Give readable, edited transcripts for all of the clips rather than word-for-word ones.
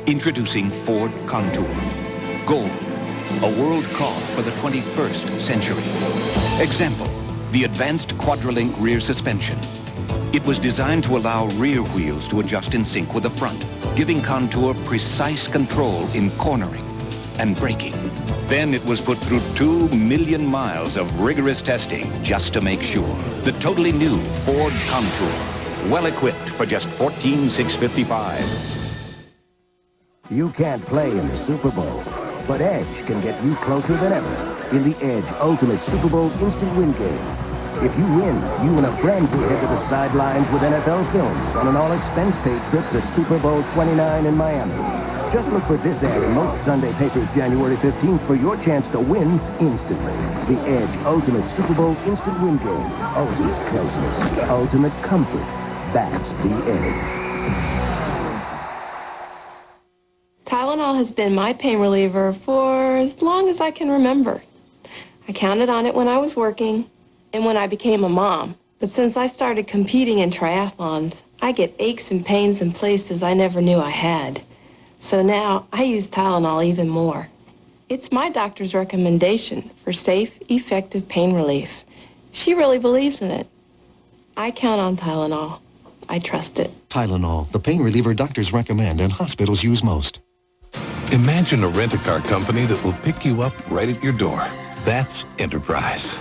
Introducing Ford Contour. Gold, a world car for the 21st century. Example, the advanced quadrillink rear suspension. It was designed to allow rear wheels to adjust in sync with the front, giving Contour precise control in cornering and braking. Then it was put through 2 million miles of rigorous testing just to make sure. The totally new Ford Contour, well equipped for just $14,655. You can't play in the Super Bowl, but Edge can get you closer than ever in the Edge Ultimate Super Bowl Instant Win Game. If you win, you and a friend will head to the sidelines with NFL Films on an all-expense-paid trip to Super Bowl 29 in Miami. Just look for this ad in most Sunday papers January 15th for your chance to win instantly. The Edge Ultimate Super Bowl Instant Win Game. Ultimate closeness, ultimate comfort. That's the Edge. Tylenol has been my pain reliever for as long as I can remember. I counted on it when I was working and when I became a mom. But since I started competing in triathlons, I get aches and pains in places I never knew I had. So now I use Tylenol even more. It's my doctor's recommendation for safe, effective pain relief. She really believes in it. I count on Tylenol. I trust it. Tylenol, the pain reliever doctors recommend and hospitals use most. Imagine a rent-a-car company that will pick you up right at your door. That's Enterprise.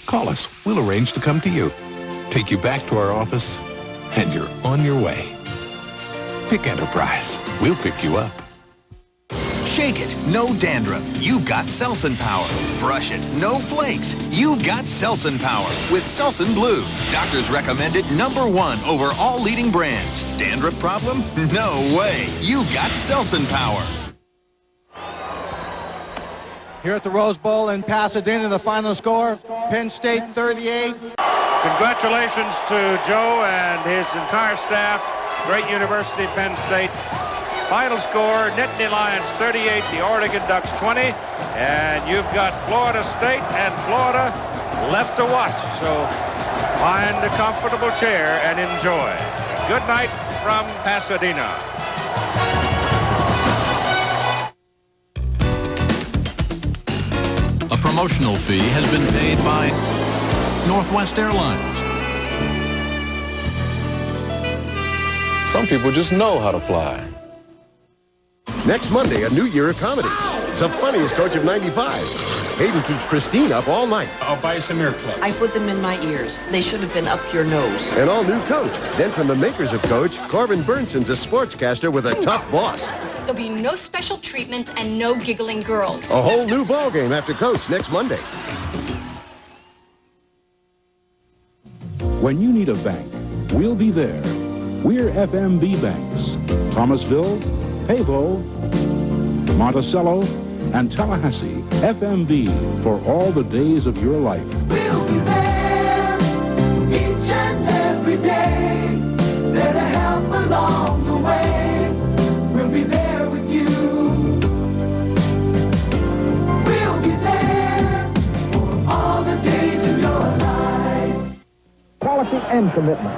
Call us. We'll arrange to come to you, take you back to our office, and you're on your way. Pick Enterprise. We'll pick you up. Shake it, no dandruff. You've got Selsun Power. Brush it, no flakes. You've got Selsun Power with Selsun Blue. Doctors recommend it #1 over all leading brands. Dandruff problem? No way. You've got Selsun Power. Here at the Rose Bowl in Pasadena, the final score, Penn State 38. Congratulations to Joe and his entire staff. Great university, Penn State. Final score, Nittany Lions 38, the Oregon Ducks 20. And you've got Florida State and Florida left to watch. So find a comfortable chair and enjoy. Good night from Pasadena. A promotional fee has been paid by Northwest Airlines. Some people just know how to fly. Next Monday, a new year of comedy. The funniest coach of 95. Hayden keeps Christine up all night. I'll buy you some earplugs. I put them in my ears. They should have been up your nose. An all-new Coach. Then from the makers of Coach, Corbin Burnson's a sportscaster with a tough boss. There'll be no special treatment and no giggling girls. A whole new ball game after Coach next Monday. When you need a bank, we'll be there. We're FMB Banks. Thomasville, Pavo, Monticello, and Tallahassee. FMB for all the days of your life. We'll be there each and every day. There to help along the way. We'll be there with you. We'll be there for all the days of your life. Quality and commitment.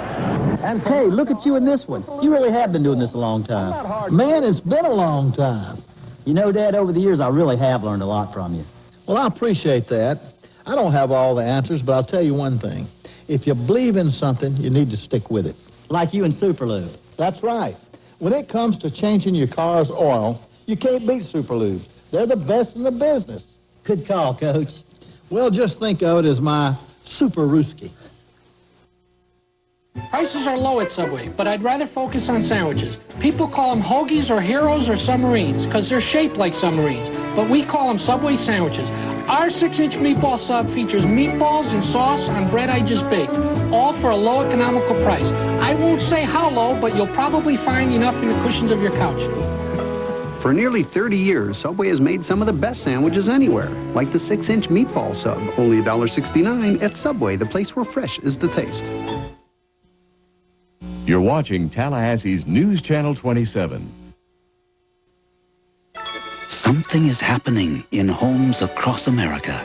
And hey, look at you in this one. You really have been doing this a long time. Man, it's been a long time. You know, Dad, over the years, I really have learned a lot from you. Well, I appreciate that. I don't have all the answers, but I'll tell you one thing. If you believe in something, you need to stick with it. Like you and Super Lube. That's right. When it comes to changing your car's oil, you can't beat Super Lube. They're the best in the business. Good call, Coach. Well, just think of it as my Super Rooski. Prices are low at Subway, but I'd rather focus on sandwiches. People call them hoagies or heroes or submarines because they're shaped like submarines, but we call them Subway sandwiches. Our 6-inch meatball sub features meatballs and sauce on bread I just baked, all for a low economical price. I won't say how low, but you'll probably find enough in the cushions of your couch. For nearly 30 years, Subway has made some of the best sandwiches anywhere, like the 6-inch meatball sub, only $1.69 at Subway, the place where fresh is the taste. You're watching Tallahassee's News Channel 27. Something is happening in homes across America.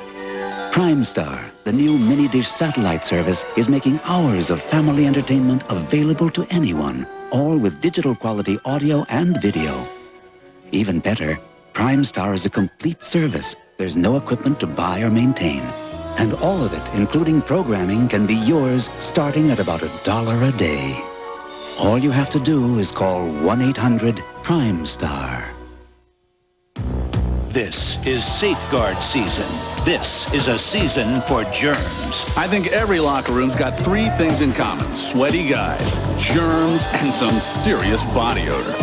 Primestar, the new mini-dish satellite service, is making hours of family entertainment available to anyone, all with digital quality audio and video. Even better, Primestar is a complete service. There's no equipment to buy or maintain. And all of it, including programming, can be yours starting at about $1 a day. All you have to do is call 1-800-PRIMESTAR. This is safeguard season. This is a season for germs. I think every locker room's got three things in common. Sweaty guys, germs, and some serious body odor.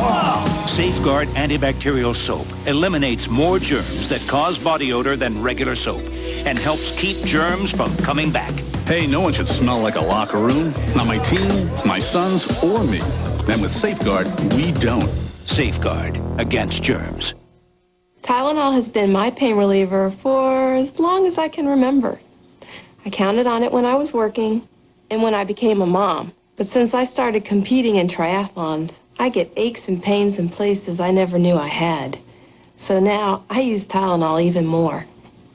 Safeguard antibacterial soap eliminates more germs that cause body odor than regular soap and helps keep germs from coming back. Hey, no one should smell like a locker room. Not my team, my sons, or me. And with Safeguard, we don't. Safeguard against germs. Tylenol has been my pain reliever for as long as I can remember. I counted on it when I was working and when I became a mom. But since I started competing in triathlons, I get aches and pains in places I never knew I had. So now I use Tylenol even more.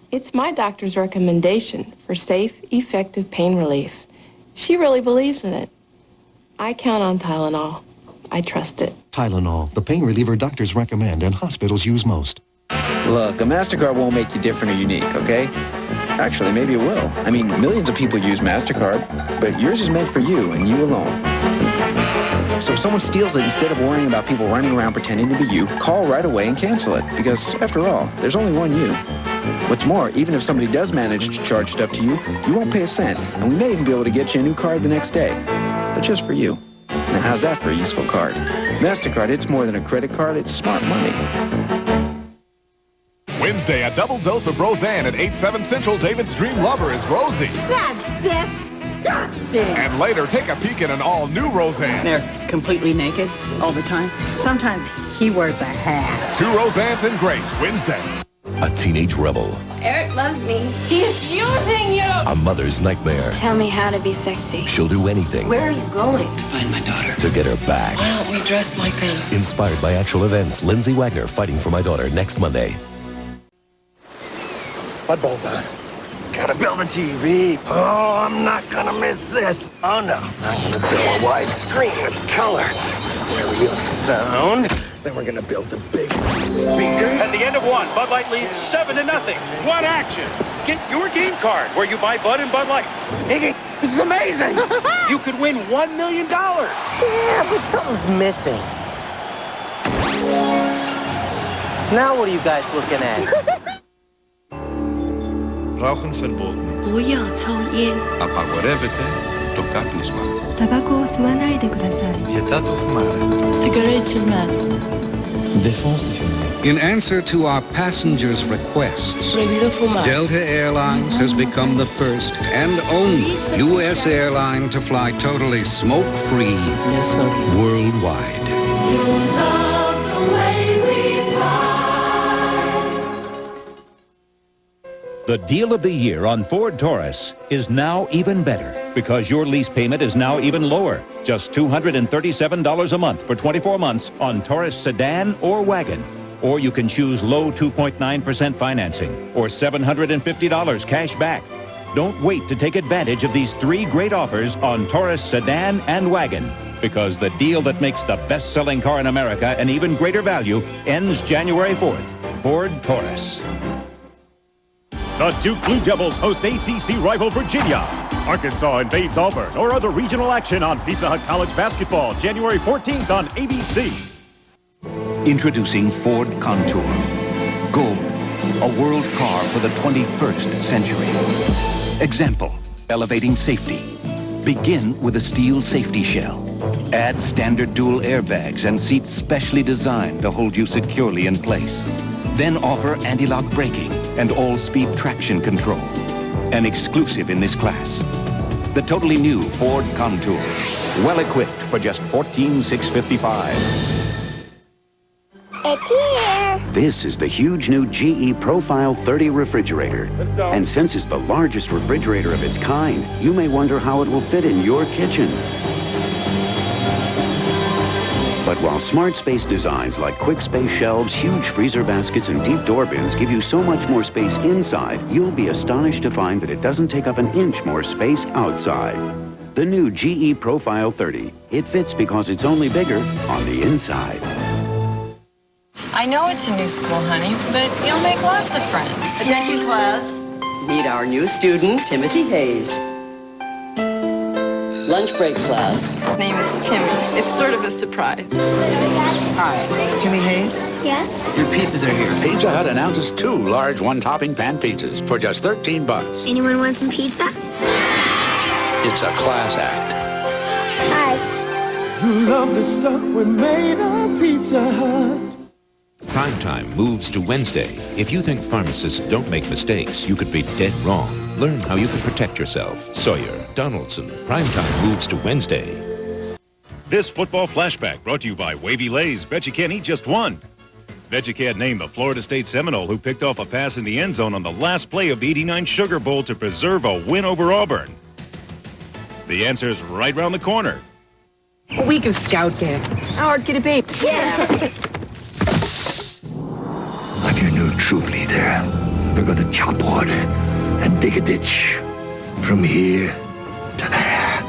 It's my doctor's recommendation for safe, effective pain relief. She really believes in it. I count on Tylenol. I trust it. Tylenol, the pain reliever doctors recommend and hospitals use most. Look, a MasterCard won't make you different or unique, okay? Actually, maybe it will. I mean, millions of people use MasterCard, but yours is meant for you and you alone. So if someone steals it, instead of worrying about people running around pretending to be you, call right away and cancel it. Because, after all, there's only one you. What's more, even if somebody does manage to charge stuff to you, you won't pay a cent. And we may even be able to get you a new card the next day. But just for you. Now, how's that for a useful card? MasterCard, it's more than a credit card, it's smart money. Wednesday, a double dose of Roseanne at 8/7 Central. David's dream lover is Rosie. That's disgusting. And later, take a peek at an all-new Roseanne. They're completely naked all the time. Sometimes he wears a hat. 2 Roseannes and Grace, Wednesday. A teenage rebel. Eric loves me. He's using you! A mother's nightmare. Tell me how to be sexy. She'll do anything. Where are you going? To find my daughter. To get her back. Why don't we dress like them? Inspired by actual events, Lindsay Wagner fighting for my daughter next Monday. Mudball's on. Gotta build a TV. Oh, I'm not gonna miss this. Oh, no. I'm gonna build a wide screen with color, stereo sound. Then we're gonna build the big speakers. At the end of one, Bud Light leads 7-0. What action? Get your game card where you buy Bud and Bud Light. Iggy, this is amazing. You could win $1 million. Yeah, but something's missing. Now what are you guys looking at? Rauchen verboten. 不要抽烟。 Apagorevete, tocca pisma. タバコを吸わないでください。 Vietato fumare. Cigarette sul mezzo. In answer to our passengers' requests, Prohibido fumar. Delta Airlines has become the first and only U.S. airline to fly totally smoke-free worldwide. The deal of the year on Ford Taurus is now even better because your lease payment is now even lower. Just $237 a month for 24 months on Taurus sedan or wagon. Or you can choose low 2.9% financing or $750 cash back. Don't wait to take advantage of these 3 great offers on Taurus sedan and wagon because the deal that makes the best-selling car in America an even greater value ends January 4th. Ford Taurus. The Duke Blue Devils host ACC rival Virginia. Arkansas invades Auburn or other regional action on Pizza Hut College basketball, January 14th on ABC. Introducing Ford Contour. Go, a world car for the 21st century. Example, elevating safety. Begin with a steel safety shell. Add standard dual airbags and seats specially designed to hold you securely in place. Then offer anti-lock braking and all-speed traction control. An exclusive in this class. The totally new Ford Contour. Well equipped for just $14,655. It's here. This is the huge new GE Profile 30 refrigerator. And since it's the largest refrigerator of its kind, you may wonder how it will fit in your kitchen. But while smart space designs like quick space shelves, huge freezer baskets, and deep door bins give you so much more space inside, you'll be astonished to find that it doesn't take up an inch more space outside. The new GE Profile 30. It fits because it's only bigger on the inside. I know it's a new school, honey, but you'll make lots of friends. Attention, class. Meet our new student, Timothy Hayes. Lunch break, class. His name is Timmy. It's sort of a surprise. Hi, Timmy Hayes? Yes? Your pizzas are here. Pizza Hut announces 2 large one-topping pan pizzas for just $13. Anyone want some pizza? It's a class act. Hi. You love the stuff we made on Pizza Hut. Primetime moves to Wednesday. If you think pharmacists don't make mistakes, you could be dead wrong. Learn how you can protect yourself. Sawyer, Donaldson. Primetime moves to Wednesday. This football flashback brought to you by Wavy Lay's Bet You Can't Eat Just One. Bet You Can't name the Florida State Seminole who picked off a pass in the end zone on the last play of the '89 Sugar Bowl to preserve a win over Auburn. The answer's right around the corner. A week of scout camp. Howard, get a babe. Yeah. I'm your new troop leader. We're going to chop wood and dig a ditch from here to there.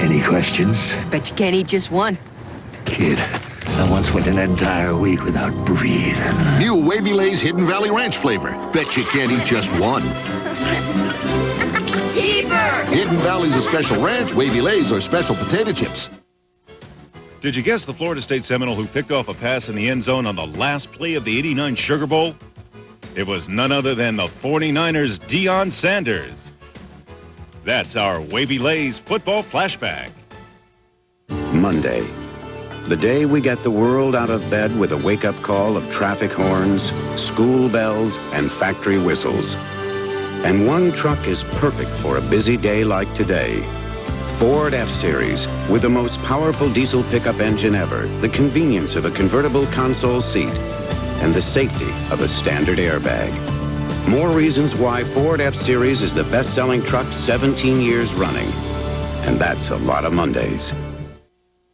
Any questions? Bet you can't eat just one. Kid, I once went an entire week without breathing. New Wavy Lay's Hidden Valley Ranch flavor. Bet you can't eat just one. Keeper! Hidden Valley's a special ranch. Wavy Lay's are special potato chips. Did you guess the Florida State Seminole who picked off a pass in the end zone on the last play of the '89 Sugar Bowl? It was none other than the 49ers' Deion Sanders. That's our Wavy Lay's football flashback. Monday, the day we get the world out of bed with a wake-up call of traffic horns, school bells, and factory whistles. And one truck is perfect for a busy day like today. Ford F-Series, with the most powerful diesel pickup engine ever, the convenience of a convertible console seat, and the safety of a standard airbag. More reasons why Ford F-Series is the best-selling truck 17 years running. And that's a lot of Mondays.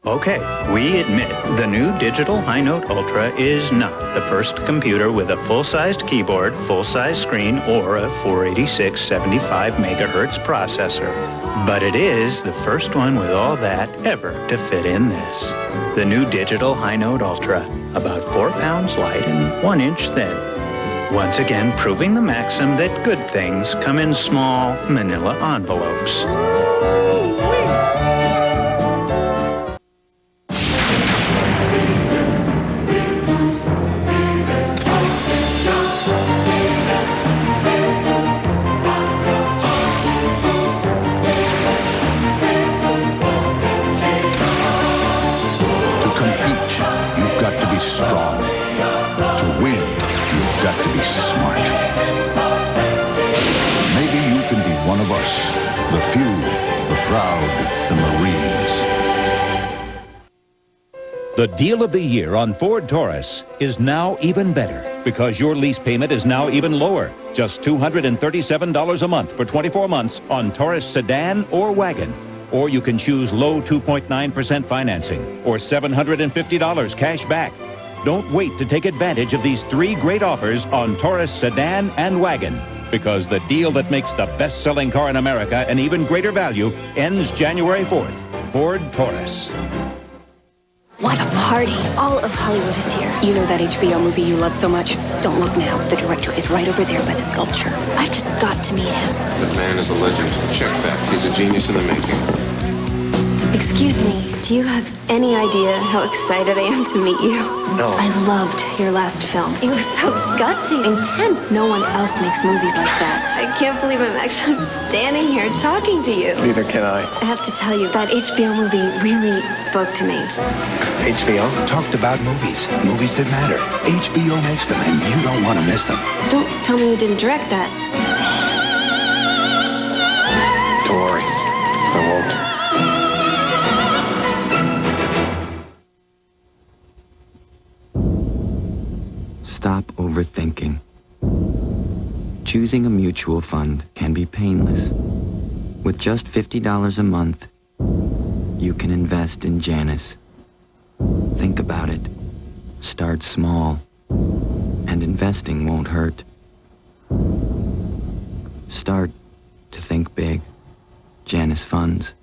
Okay, we admit the new digital High Note Ultra is not the first computer with a full-sized keyboard, full-size screen, or a 486 75 megahertz processor. But it is the first one with all that ever to fit in this. The new digital High Note Ultra, about 4 pounds light and 1 inch thin. Once again, proving the maxim that good things come in small manila envelopes. Strong. To win, you've got to be smart. Maybe you can be one of us, the few, the proud, the Marines. The deal of the year on Ford Taurus is now even better because your lease payment is now even lower. Just $237 a month for 24 months on Taurus sedan or wagon. Or you can choose low 2.9% financing or $750 cash back. Don't wait to take advantage of these 3 great offers on Taurus sedan and wagon, because the deal that makes the best-selling car in America an even greater value ends January 4th. Ford Taurus. What a party. All of Hollywood is here. You know that HBO movie you love so much? Don't look now. The director is right over there by the sculpture. I've just got to meet him. The man is a legend. Check that. He's a genius in the making. Excuse me, do you have any idea how excited I am to meet you? No. I loved your last film. It was so gutsy, intense. No one else makes movies like that. I can't believe I'm actually standing here talking to you. Neither can I. I have to tell you, that HBO movie really spoke to me. HBO? Talked about movies. Movies that matter. HBO makes them, and you don't want to miss them. Don't tell me you didn't direct that. Don't worry. I won't. Stop overthinking. Choosing a mutual fund can be painless. With just $50 a month, you can invest in Janus. Think about it. Start small, and investing won't hurt. Start to think big. Janus Funds.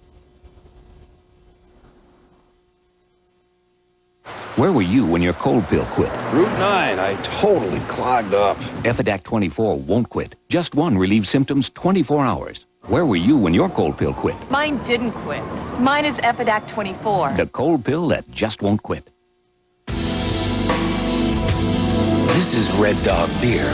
Where were you when your cold pill quit? Route 9, I totally clogged up. Efidac 24 won't quit. Just one relieves symptoms 24 hours. Where were you when your cold pill quit? Mine didn't quit. Mine is Efidac 24. The cold pill that just won't quit. This is Red Dog beer.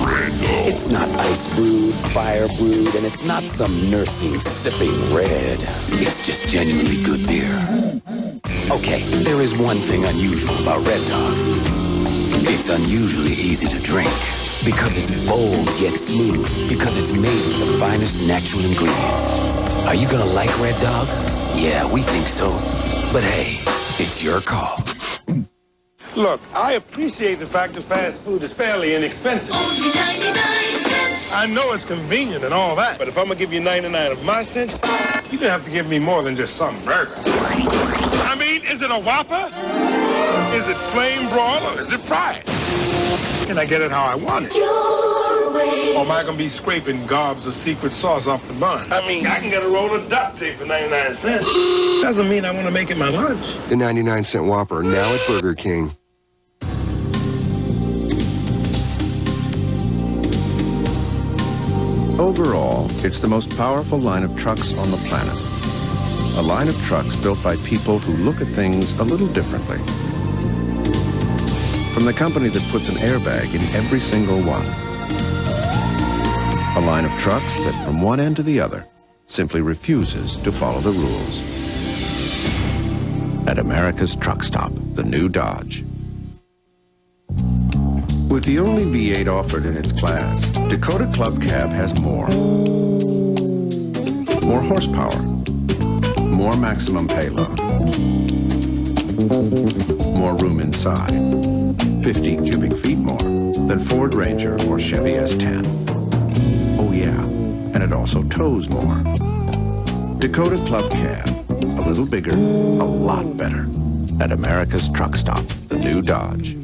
Red Dog. It's not ice brewed, fire brewed, and it's not some nursing sipping red. It's just genuinely good beer. Okay, there is one thing unusual about Red Dog. It's unusually easy to drink. Because it's bold yet smooth. Because it's made with the finest natural ingredients. Are you gonna like Red Dog? Yeah, we think so. But hey, it's your call. Look, I appreciate the fact that fast food is fairly inexpensive. Only 99 cents. I know it's convenient and all that, but if I'm gonna give you 99 of my cents, you're gonna have to give me more than just some burger. I mean, is it a Whopper? Is it flame broiled or is it fried? Can I get it how I want it? Or am I gonna be scraping gobs of secret sauce off the bun? I mean, I can get a roll of duct tape for 99 cents. Doesn't mean I want to make it my lunch. The 99-cent Whopper, now at Burger King. Overall, it's the most powerful line of trucks on the planet. A line of trucks built by people who look at things a little differently. From the company that puts an airbag in every single one. A line of trucks that, from one end to the other, simply refuses to follow the rules. At America's Truck Stop, the new Dodge. With the only V8 offered in its class, Dakota Club Cab has more. More horsepower. More maximum payload. More room inside. 50 cubic feet more than Ford Ranger or Chevy S10. Oh yeah, and it also tows more. Dakota Club Cab. A little bigger, a lot better. At America's Truck Stop, the new Dodge.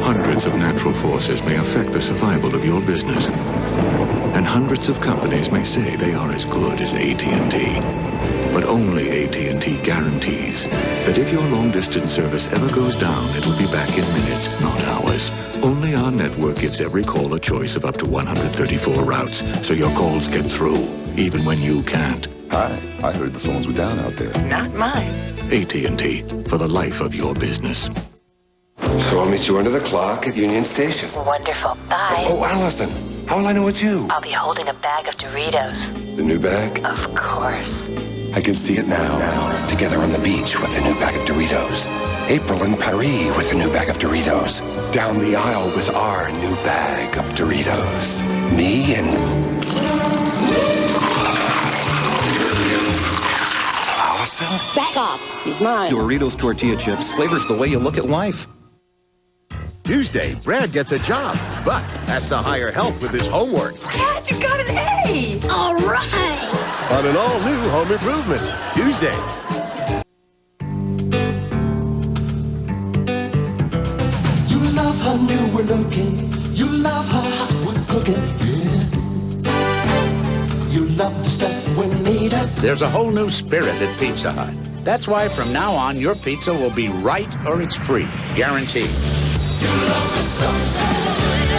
Hundreds of natural forces may affect the survival of your business. And hundreds of companies may say they are as good as AT&T. But only AT&T guarantees that if your long-distance service ever goes down, it'll be back in minutes, not hours. Only our network gives every call a choice of up to 134 routes, so your calls get through, even when you can't. Hi, I heard the phones were down out there. Not mine. AT&T, for the life of your business. So I'll meet you under the clock at Union Station. Wonderful. Bye. Oh, Allison, how will I know it's you? I'll be holding a bag of Doritos. The new bag? Of course. I can see it now. Together on the beach with the new bag of Doritos. April in Paris with the new bag of Doritos. Down the aisle with our new bag of Doritos. Me and... Allison? Back off. He's mine. Doritos tortilla chips. Flavor's the way you look at life. Tuesday, Brad gets a job, but has to hire help with his homework. Brad, you got an A! All right. On an all-new Home Improvement, Tuesday. You love how new we're looking. You love how hot we're cooking. Yeah. You love the stuff we're made of. There's a whole new spirit at Pizza Hut. That's why from now on, your pizza will be right or it's free. Guaranteed. You love the stuff.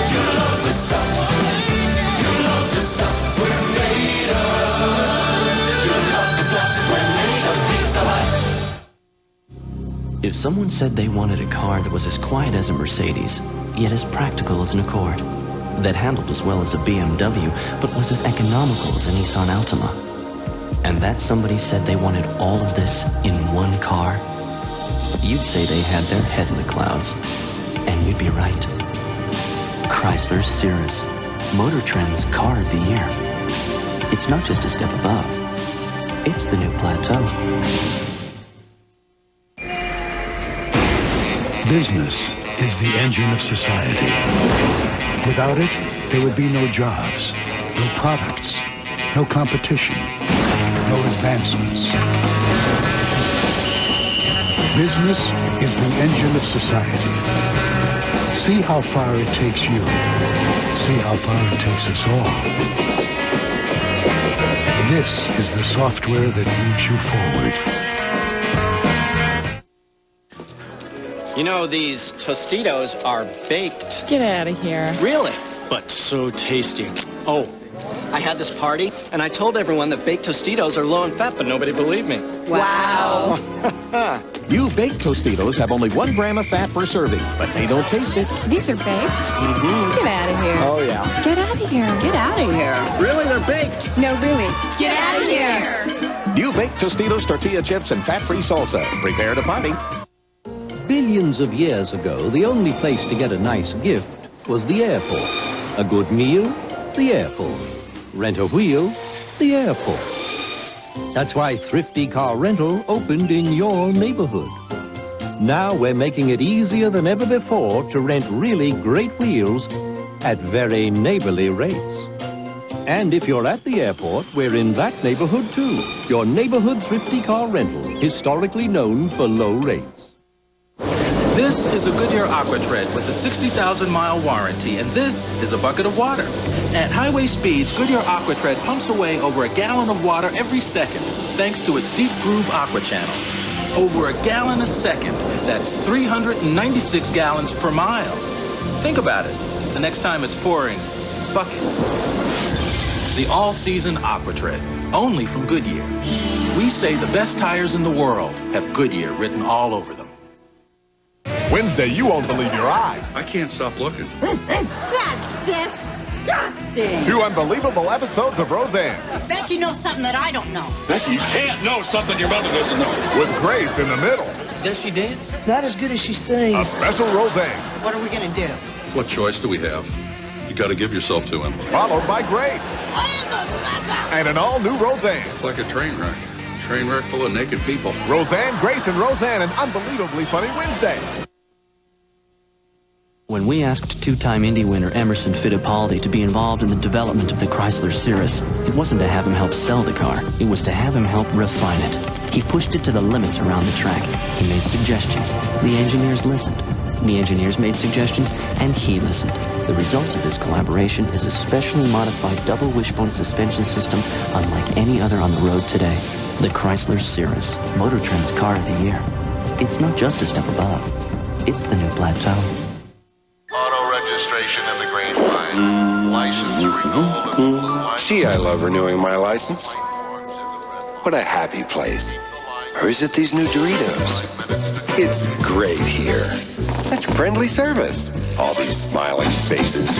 You love the stuff. You love the stuff we're made of. You love the stuff we're made of. Pizza Hut. If someone said they wanted a car that was as quiet as a Mercedes, yet as practical as an Accord, that handled as well as a BMW, but was as economical as a Nissan Altima, and that somebody said they wanted all of this in one car, you'd say they had their head in the clouds. And you'd be right. Chrysler's Cirrus, Motor Trend's Car of the Year. It's not just a step above. It's the new plateau. Business is the engine of society. Without it, there would be no jobs, no products, no competition, no advancements. Business is the engine of society. See how far it takes you. See how far it takes us all. This is the software that moves you forward. You know, these Tostitos are baked. Get out of here. Really? But so tasty. Oh, I had this party, and I told everyone that baked Tostitos are low in fat, but nobody believed me. Wow. New baked Tostitos have only 1 gram of fat per serving, but they don't taste it. These are baked? Get out of here. Oh, yeah. Get out of here. Get out of here. Really? They're baked. No, really. Get out of here. New baked Tostitos tortilla chips and fat-free salsa. Prepare to party. Billions of years ago, the only place to get a nice gift was the airport. A good meal? The airport. Rent a wheel? The airport. That's why Thrifty Car Rental opened in your neighborhood. Now we're making it easier than ever before to rent really great wheels at very neighborly rates. And if you're at the airport, we're in that neighborhood too. Your neighborhood Thrifty Car Rental, historically known for low rates. This is a Goodyear AquaTread with a 60,000-mile warranty, and this is a bucket of water. At highway speeds, Goodyear AquaTread pumps away over a gallon of water every second, thanks to its deep groove aqua channel. Over a gallon a second, that's 396 gallons per mile. Think about it, the next time it's pouring buckets. The all-season AquaTread, only from Goodyear. We say the best tires in the world have Goodyear written all over them. Wednesday, you won't believe your eyes. I can't stop looking. That's disgusting. 2 unbelievable episodes of Roseanne. Becky knows something that I don't know. Becky, you can't know something your mother doesn't know. With Grace in the middle. Does she dance? Not as good as she sings. A special Roseanne. What are we going to do? What choice do we have? You got to give yourself to him. Followed by Grace. And an all-new Roseanne. It's like a train wreck. Train wreck full of naked people. Roseanne, Grace, and Roseanne, an unbelievably funny Wednesday. When we asked 2-time Indy winner Emerson Fittipaldi to be involved in the development of the Chrysler Cirrus, it wasn't to have him help sell the car. It was to have him help refine it. He pushed it to the limits around the track. He made suggestions. The engineers listened. The engineers made suggestions, and he listened. The result of this collaboration is a specially modified double wishbone suspension system unlike any other on the road today. The Chrysler Cirrus, Motor Trend's car of the year. It's not just a step above. It's the new plateau. Auto registration in the green line. License renewal. Gee, I love renewing my license. What a happy place. Or is it these new Doritos? It's great here. Such friendly service. All these smiling faces.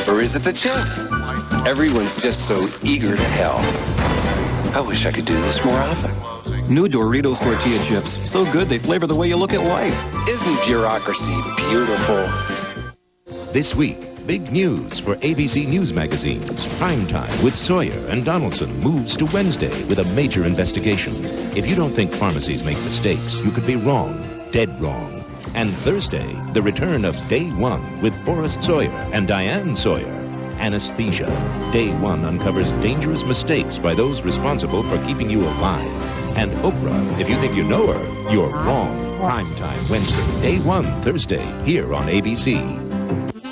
Or is it the chip? Everyone's just so eager to help. I wish I could do this more often. New Doritos tortilla chips. So good they flavor the way you look at life. Isn't bureaucracy beautiful? This week, big news for ABC News Magazine's Primetime with Sawyer and Donaldson moves to Wednesday with a major investigation. If you don't think pharmacies make mistakes, you could be wrong, dead wrong. And Thursday, the return of Day One with Forrest Sawyer and Diane Sawyer. Anesthesia. Day One uncovers dangerous mistakes by those responsible for keeping you alive. And Oprah, if you think you know her, you're wrong. Primetime Wednesday, Day One, Thursday, here on ABC.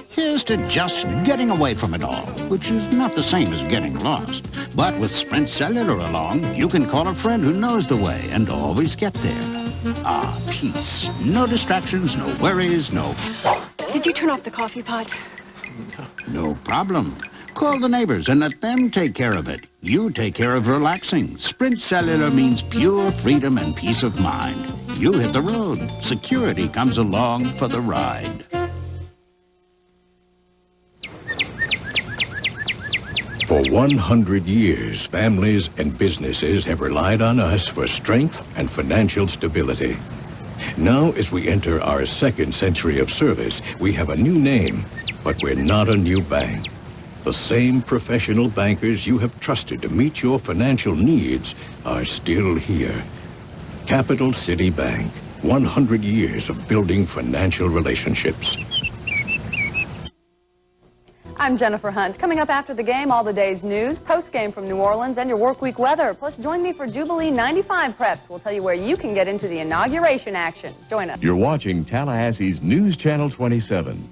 Here's to just getting away from it all, which is not the same as getting lost. But with Sprint Cellular along, you can call a friend who knows the way and always get there. Ah, peace. No distractions, no worries, no... Did you turn off the coffee pot? No problem. Call the neighbors and let them take care of it. You take care of relaxing. Sprint Cellular means pure freedom and peace of mind. You hit the road. Security comes along for the ride. For 100 years, families and businesses have relied on us for strength and financial stability. Now, as we enter our 2nd century of service, we have a new name, but we're not a new bank. The same professional bankers you have trusted to meet your financial needs are still here. Capital City Bank, 100 years of building financial relationships. I'm Jennifer Hunt. Coming up after the game, all the day's news, post-game from New Orleans, and your workweek weather. Plus, join me for Jubilee 95 preps. We'll tell you where you can get into the inauguration action. Join us. You're watching Tallahassee's News Channel 27.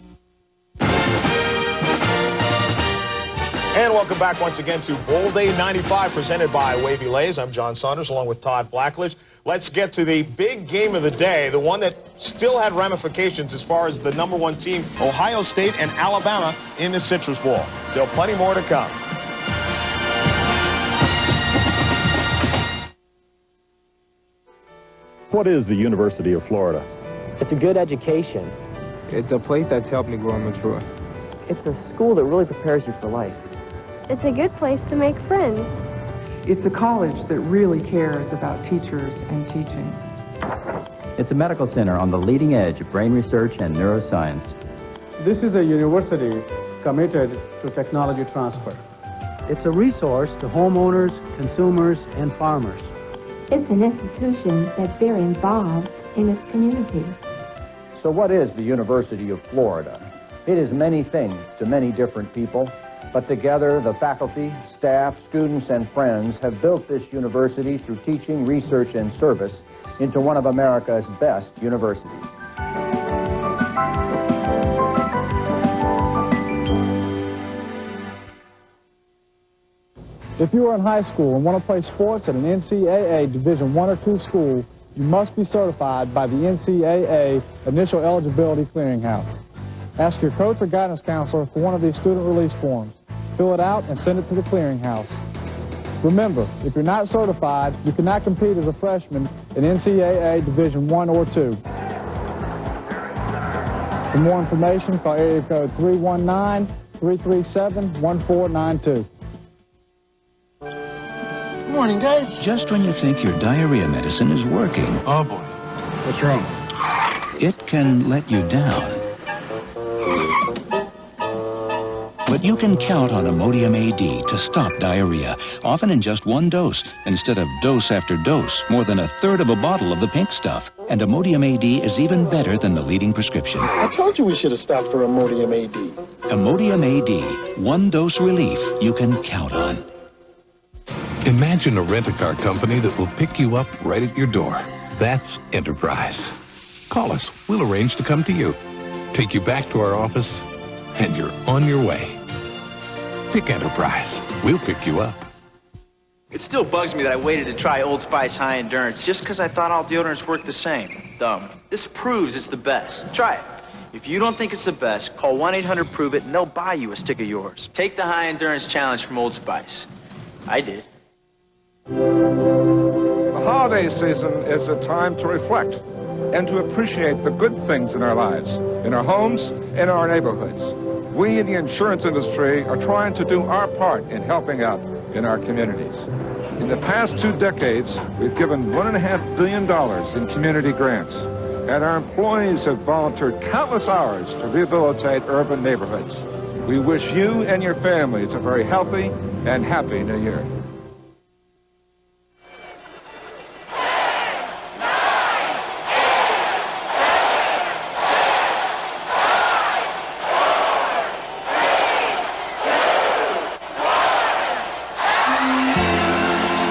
And welcome back once again to Bowl Day 95, presented by Wavy Lays. I'm John Saunders, along with Todd Blackledge. Let's get to the big game of the day, the one that still had ramifications as far as the #1 team, Ohio State and Alabama in the Citrus Bowl. Still plenty more to come. What is the University of Florida? It's a good education. It's a place that's helped me grow and mature. It's a school that really prepares you for life. It's a good place to make friends. It's a college that really cares about teachers and teaching. It's a medical center on the leading edge of brain research and neuroscience. This is a university committed to technology transfer. It's a resource to homeowners, consumers, and farmers. It's an institution that's very involved in its community. So what is the University of Florida? It is many things to many different people, but together the faculty, staff, students, and friends have built this university through teaching, research, and service into one of America's best universities. If you are in high school and want to play sports at an NCAA Division I or II school, you must be certified by the NCAA Initial Eligibility Clearinghouse. Ask your coach or guidance counselor for one of these student release forms. Fill it out and send it to the clearinghouse. Remember, if you're not certified, you cannot compete as a freshman in NCAA Division I or II. For more information, call area code 319-337-1492. Morning, guys. Just when you think your diarrhea medicine is working. Oh, boy. What's wrong? It can let you down. But you can count on Imodium AD to stop diarrhea, often in just one dose, instead of dose after dose, more than a third of a bottle of the pink stuff. And Imodium AD is even better than the leading prescription. I told you we should have stopped for Imodium AD. Imodium AD, one dose relief you can count on. Imagine a rent-a-car company that will pick you up right at your door. That's Enterprise. Call us. We'll arrange to come to you, take you back to our office, and you're on your way. Pick Enterprise. We'll pick you up. It still bugs me that I waited to try Old Spice High Endurance just because I thought all deodorants worked the same. Dumb. This proves it's the best. Try it. If you don't think it's the best, call 1-800-PROVE-IT and they'll buy you a stick of yours. Take the High Endurance Challenge from Old Spice. I did. The holiday season is a time to reflect and to appreciate the good things in our lives, in our homes, in our neighborhoods. We in the insurance industry are trying to do our part in helping out in our communities. In the past 2 decades, we've given $1.5 billion in community grants, and our employees have volunteered countless hours to rehabilitate urban neighborhoods. We wish you and your families a very healthy and happy New Year.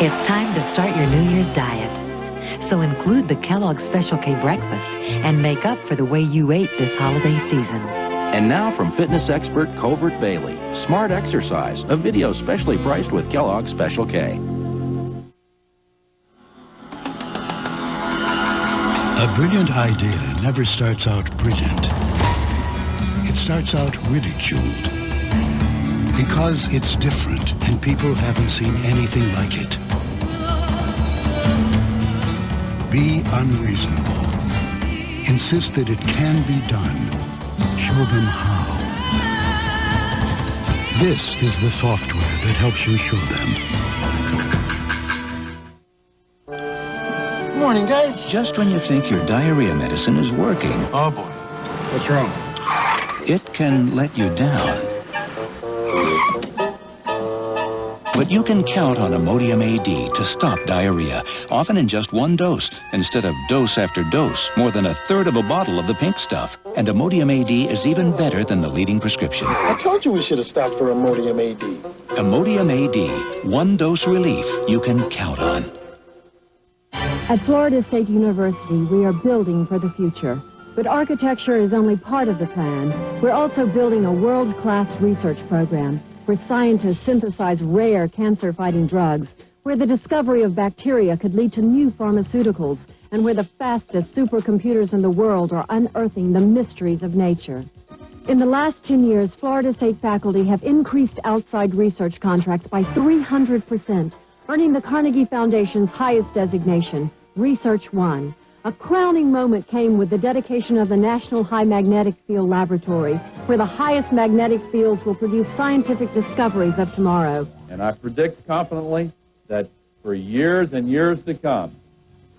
It's time to start your New Year's diet. So include the Kellogg's Special K breakfast and make up for the way you ate this holiday season. And now from fitness expert Colbert Bailey, Smart Exercise, a video specially priced with Kellogg's Special K. A brilliant idea never starts out brilliant. It starts out ridiculed. Because it's different and people haven't seen anything like it. Be unreasonable. Insist that it can be done. Show them how. This is the software that helps you show them. Morning, guys. Just when you think your diarrhea medicine is working. Oh, boy. What's wrong? It can let you down. But you can count on Imodium AD to stop diarrhea, often in just one dose, instead of dose after dose, more than a third of a bottle of the pink stuff. And Imodium AD is even better than the leading prescription. I told you we should have stopped for Imodium AD. Imodium AD, one dose relief you can count on. At Florida State University, we are building for the future. But architecture is only part of the plan. We're also building a world-class research program where scientists synthesize rare cancer-fighting drugs. where the discovery of bacteria could lead to new pharmaceuticals, and where the fastest supercomputers in the world are unearthing the mysteries of nature. In the last 10 years, Florida State faculty have increased outside research contracts by 300%, earning the Carnegie Foundation's highest designation, Research One. A crowning moment came with the dedication of the National High Magnetic Field Laboratory, where the highest magnetic fields will produce scientific discoveries of tomorrow. And I predict confidently that for years and years to come,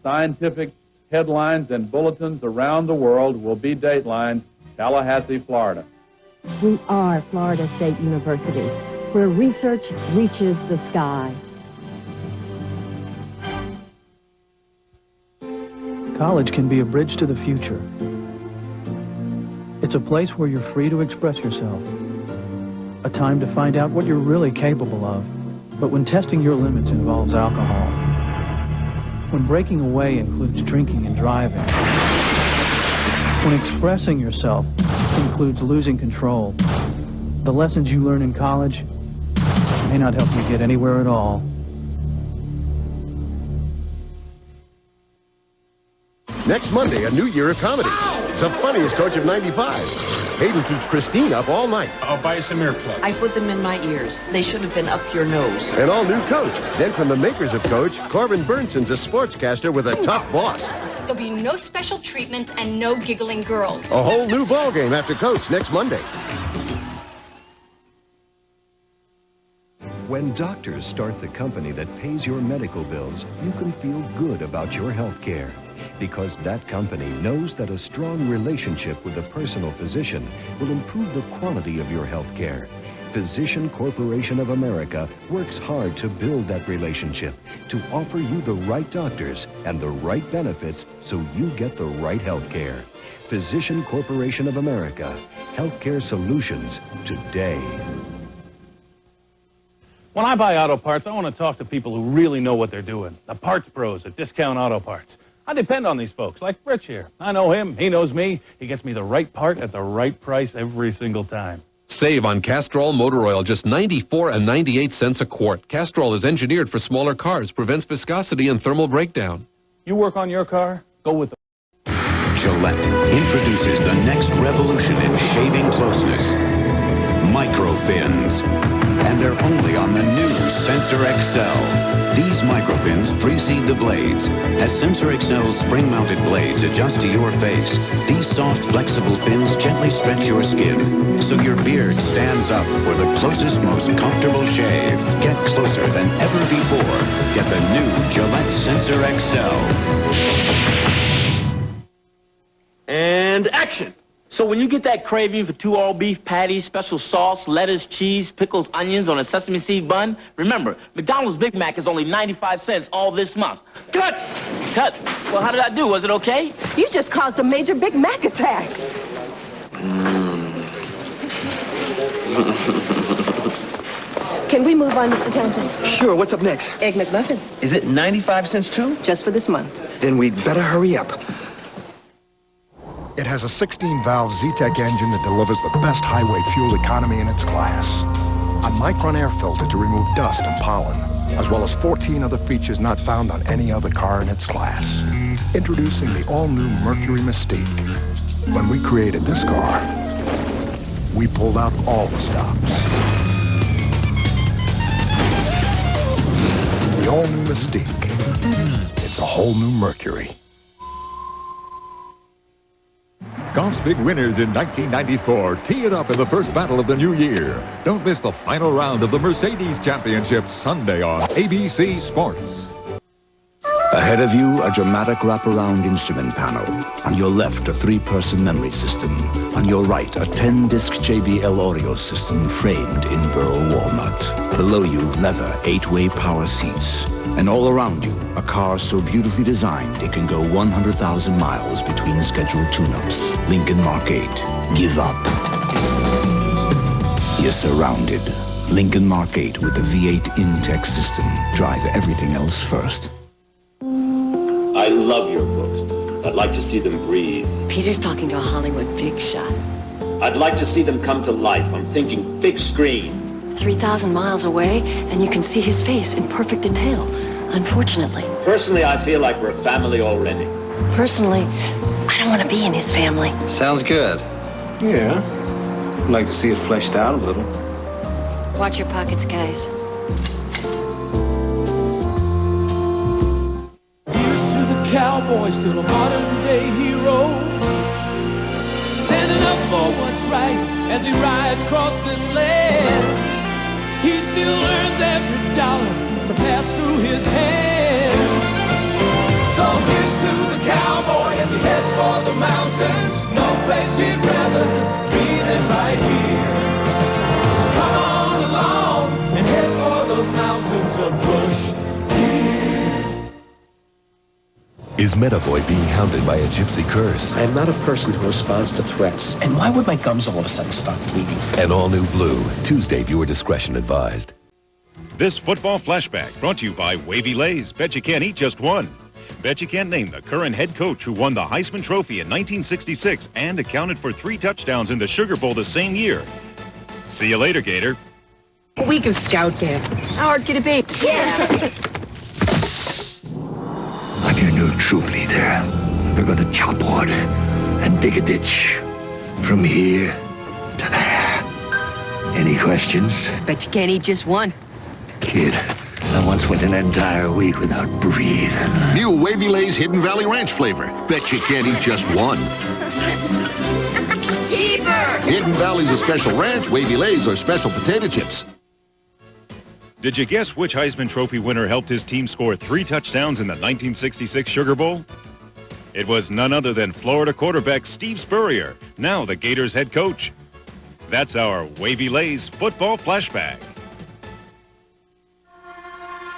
scientific headlines and bulletins around the world will be datelined Tallahassee, Florida. We are Florida State University, where research reaches the sky. College can be a bridge to the future. It's a place where you're free to express yourself. A time to find out what you're really capable of. But when testing your limits involves alcohol, when breaking away includes drinking and driving, when expressing yourself includes losing control, the lessons you learn in college may not help you get anywhere at all. Next Monday, a new year of comedy. It's the funniest Coach of 95. Hayden keeps Christine up all night. I'll buy you some earplugs. I put them in my ears. They should have been up your nose. An all-new Coach. Then from the makers of Coach, Corbin Burnson's a sportscaster with a tough boss. There'll be no special treatment and no giggling girls. A whole new ball game after Coach next Monday. When doctors start the company that pays your medical bills, you can feel good about your health care. Because that company knows that a strong relationship with a personal physician will improve the quality of your health care. Physician Corporation of America works hard to build that relationship, to offer you the right doctors and the right benefits so you get the right health care. Physician Corporation of America. Healthcare solutions today. When I buy auto parts, I want to talk to people who really know what they're doing. The parts pros at Discount Auto Parts. I depend on these folks, like Rich here. I know him, he knows me. He gets me the right part at the right price every single time. Save on Castrol motor oil, just 94.98 cents a quart. Castrol is engineered for smaller cars, prevents viscosity and thermal breakdown. You work on your car, go with the... Gillette introduces the next revolution in shaving closeness. Microfins. And they're only on the new Sensor XL. These microfins precede the blades. As Sensor XL's spring-mounted blades adjust to your face, these soft, flexible fins gently stretch your skin, so your beard stands up for the closest, most comfortable shave. Get closer than ever before. Get the new Gillette Sensor XL. And action! So when you get that craving for 2 all-beef patties, special sauce, lettuce, cheese, pickles, onions on a sesame seed bun, remember, McDonald's Big Mac is only 95 cents all this month. Cut! Cut! Well, how did I do? Was it okay? You just caused a major Big Mac attack. Can we move on, Mr. Townsend? Sure, what's up next? Egg McMuffin. Is it 95 cents too? Just for this month. Then we'd better hurry up. It has a 16-valve Z-Tech engine that delivers the best highway fuel economy in its class. A Micron air filter to remove dust and pollen, as well as 14 other features not found on any other car in its class. Introducing the all-new Mercury Mystique. When we created this car, we pulled out all the stops. The all-new Mystique. It's a whole new Mercury. Golf's big winners in 1994 tee it up in the first battle of the new year. Don't miss the final round of the Mercedes Championship Sunday on ABC Sports. Ahead of you, a dramatic wraparound instrument panel. On your left, a 3-person memory system. On your right, a 10-disc JBL audio system framed in burl walnut. Below you, leather 8-way power seats. And all around you, a car so beautifully designed it can go 100,000 miles between scheduled tune-ups. Lincoln Mark 8. Give up. You're surrounded. Lincoln Mark 8 with the V8 Intech system. Drive everything else first. I love your books. I'd like to see them breathe. Peter's talking to a Hollywood big shot. I'd like to see them come to life. I'm thinking big screen. 3,000 miles away, and you can see his face in perfect detail, unfortunately. Personally, I feel like we're family already. Personally, I don't want to be in his family. Sounds good. Yeah. I'd like to see it fleshed out a little. Watch your pockets, guys. Cowboy, still a modern-day hero, standing up for what's right as he rides across this land. He still earns every dollar to pass through his hands. So here's to the cowboy as he heads for the mountains. No place he'd rather be than right here. So come on along and head for the mountains of Bush. Is Metavoy being hounded by a gypsy curse? I am not a person who responds to threats. And why would my gums all of a sudden stop bleeding? An all-new Blue. Tuesday, viewer discretion advised. This football flashback brought to you by Wavy Lays. Bet you can't eat just one. Bet you can't name the current head coach who won the Heisman Trophy in 1966 and accounted for 3 touchdowns in the Sugar Bowl the same year. See you later, Gator. A week of scout camp. How hard could it be? Yeah. I'm your new troop leader. We're going to chop wood and dig a ditch from here to there. Any questions? Bet you can't eat just one. Kid, I once went an entire week without breathing. New Wavy Lays Hidden Valley Ranch flavor. Bet you can't eat just one. Keeper! Hidden Valley's a special ranch. Wavy Lays are special potato chips. Did you guess which Heisman Trophy winner helped his team score 3 touchdowns in the 1966 Sugar Bowl? It was none other than Florida quarterback Steve Spurrier, now the Gators head coach. That's our Wavy Lays football flashback.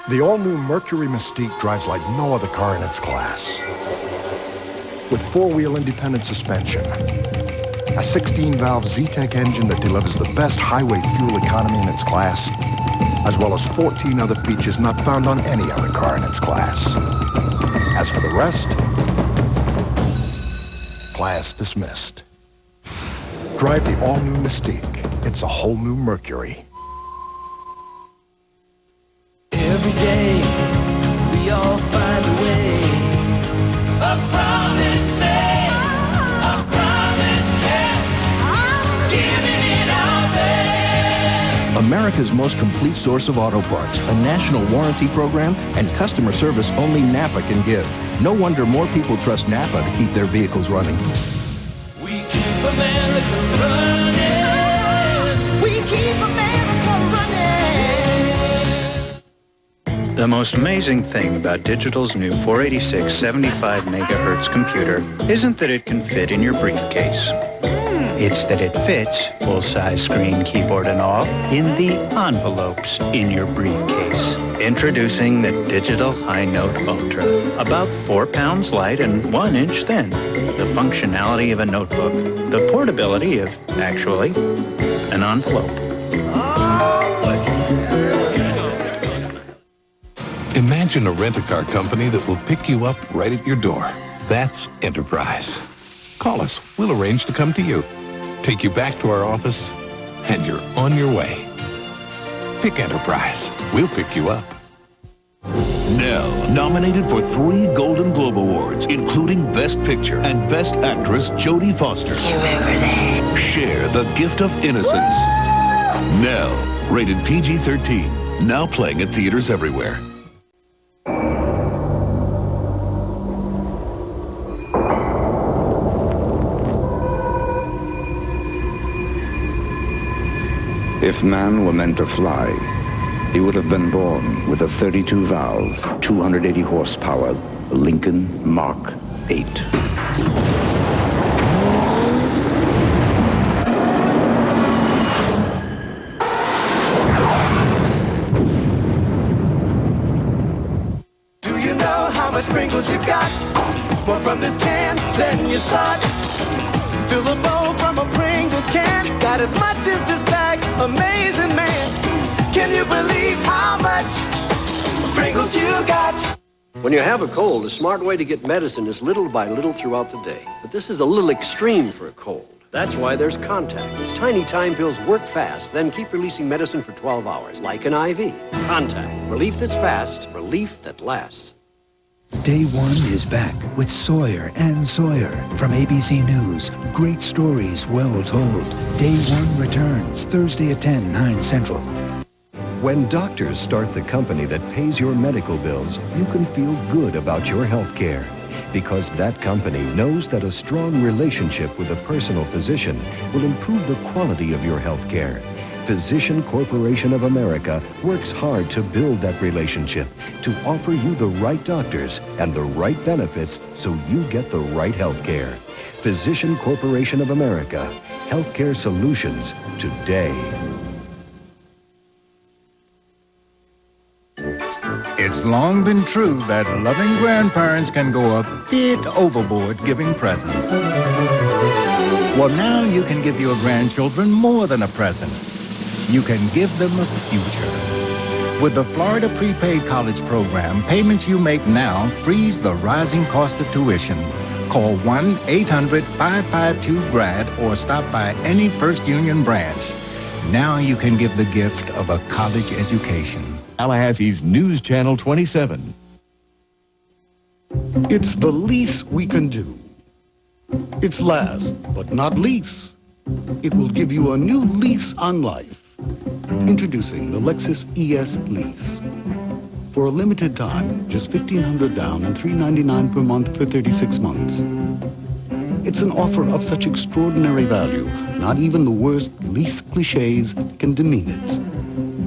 The all-new Mercury Mystique drives like no other car in its class. With 4-wheel independent suspension, a 16-valve Z-Tech engine that delivers the best highway fuel economy in its class, as well as 14 other features not found on any other car in its class. As for the rest, class dismissed. Drive the all-new Mystique. It's a whole new Mercury. Every day, we all find a way. A promise made, a promise kept, giving it our best. America's most complete source of auto parts, a national warranty program, and customer service only Napa can give. No wonder more people trust Napa to keep their vehicles running. We keep America running. We keep America running. The most amazing thing about Digital's new 486 75 megahertz computer isn't that it can fit in your briefcase. It's that it fits, full-size screen, keyboard, and all, in the envelopes in your briefcase. Introducing the Digital High Note Ultra. About 4 pounds light and 1 inch thin. The functionality of a notebook. The portability of, actually, an envelope. Imagine a rent-a-car company that will pick you up right at your door. That's Enterprise. Call us. We'll arrange to come to you. Take you back to our office, and you're on your way. Pick Enterprise. We'll pick you up. Nell, nominated for 3 Golden Globe Awards, including Best Picture and Best Actress Jodie Foster. You remember that? Share the gift of innocence. Nell, rated PG-13, now playing at theaters everywhere. If man were meant to fly, he would have been born with a 32-valve, 280 horsepower Lincoln Mark 8. Do you know how much sprinkles you got? More from this can than you thought. Fill a bowl from a Pringles can. Got as much as this bag. Amazing man. Can you believe how much Pringles you got? When you have a cold, a smart way to get medicine is little by little throughout the day. But this is a little extreme for a cold. That's why there's Contact. Its tiny time pills work fast, then keep releasing medicine for 12 hours, like an IV. Contact. Relief that's fast, relief that lasts. Day One is back with Sawyer and Sawyer from ABC News. Great stories well told. Day One returns Thursday at 10, 9 Central. When doctors start the company that pays your medical bills, you can feel good about your health care. Because that company knows that a strong relationship with a personal physician will improve the quality of your health care. Physician Corporation of America works hard to build that relationship, to offer you the right doctors and the right benefits so you get the right health care. Physician Corporation of America. Healthcare solutions today. It's long been true that loving grandparents can go a bit overboard giving presents. Well, now you can give your grandchildren more than a present. You can give them a future. With the Florida Prepaid College Program, payments you make now freeze the rising cost of tuition. Call 1-800-552-GRAD or stop by any First Union branch. Now you can give the gift of a college education. Tallahassee's NewsChannel 27. It's the least we can do. It's last, but not least. It will give you a new lease on life. Introducing the Lexus ES Lease. For a limited time, just $1,500 down and $399 per month for 36 months. It's an offer of such extraordinary value, not even the worst lease cliches can demean it.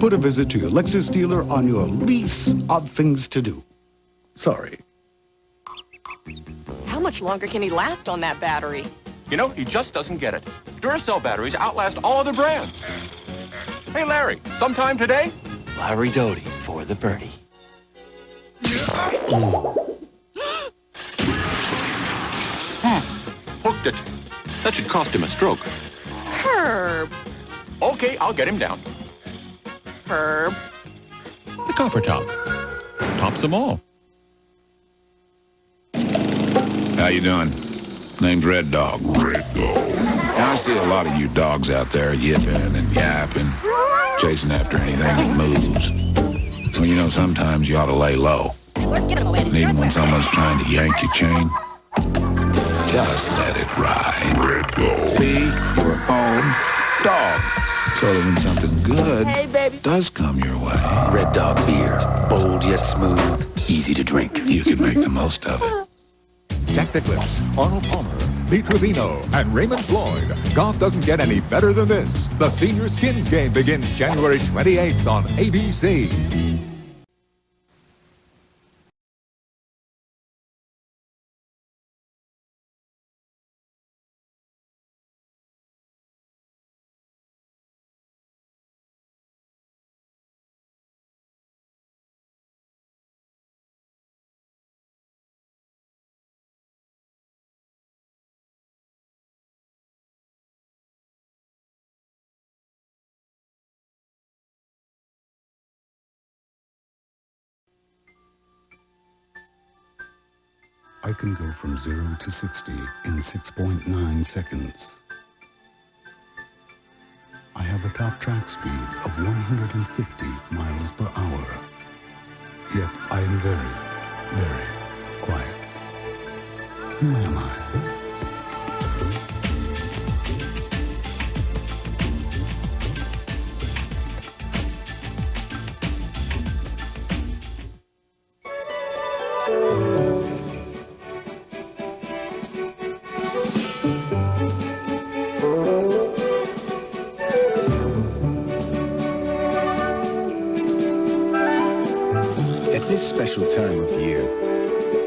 Put a visit to your Lexus dealer on your lease of things to do. Sorry. How much longer can he last on that battery? You know, he just doesn't get it. Duracell batteries outlast all other brands. Hey, Larry, sometime today? Larry Doty for the birdie. Hooked it. That should cost him a stroke. Herb. Okay, I'll get him down. Herb. The copper top. Tops them all. How you doing? Name's Red Dog. Red Dog. Now, I see a lot of you dogs out there yipping and yapping, chasing after anything that moves. Well, you know, sometimes you ought to lay low. And even when someone's trying to yank your chain, just let it ride. Red Dog. Be your own dog. So that when something good does come your way. Red Dog beer. Bold yet smooth. Easy to drink. You can make the most of it. Jack Nicklaus, Arnold Palmer, Pete Trevino, and Raymond Floyd. Golf doesn't get any better than this. The Senior Skins Game begins January 28th on ABC. I can go from 0 to 60 in 6.9 seconds. I have a top track speed of 150 miles per hour. Yet I am very, very quiet. Who am I? Special time of year,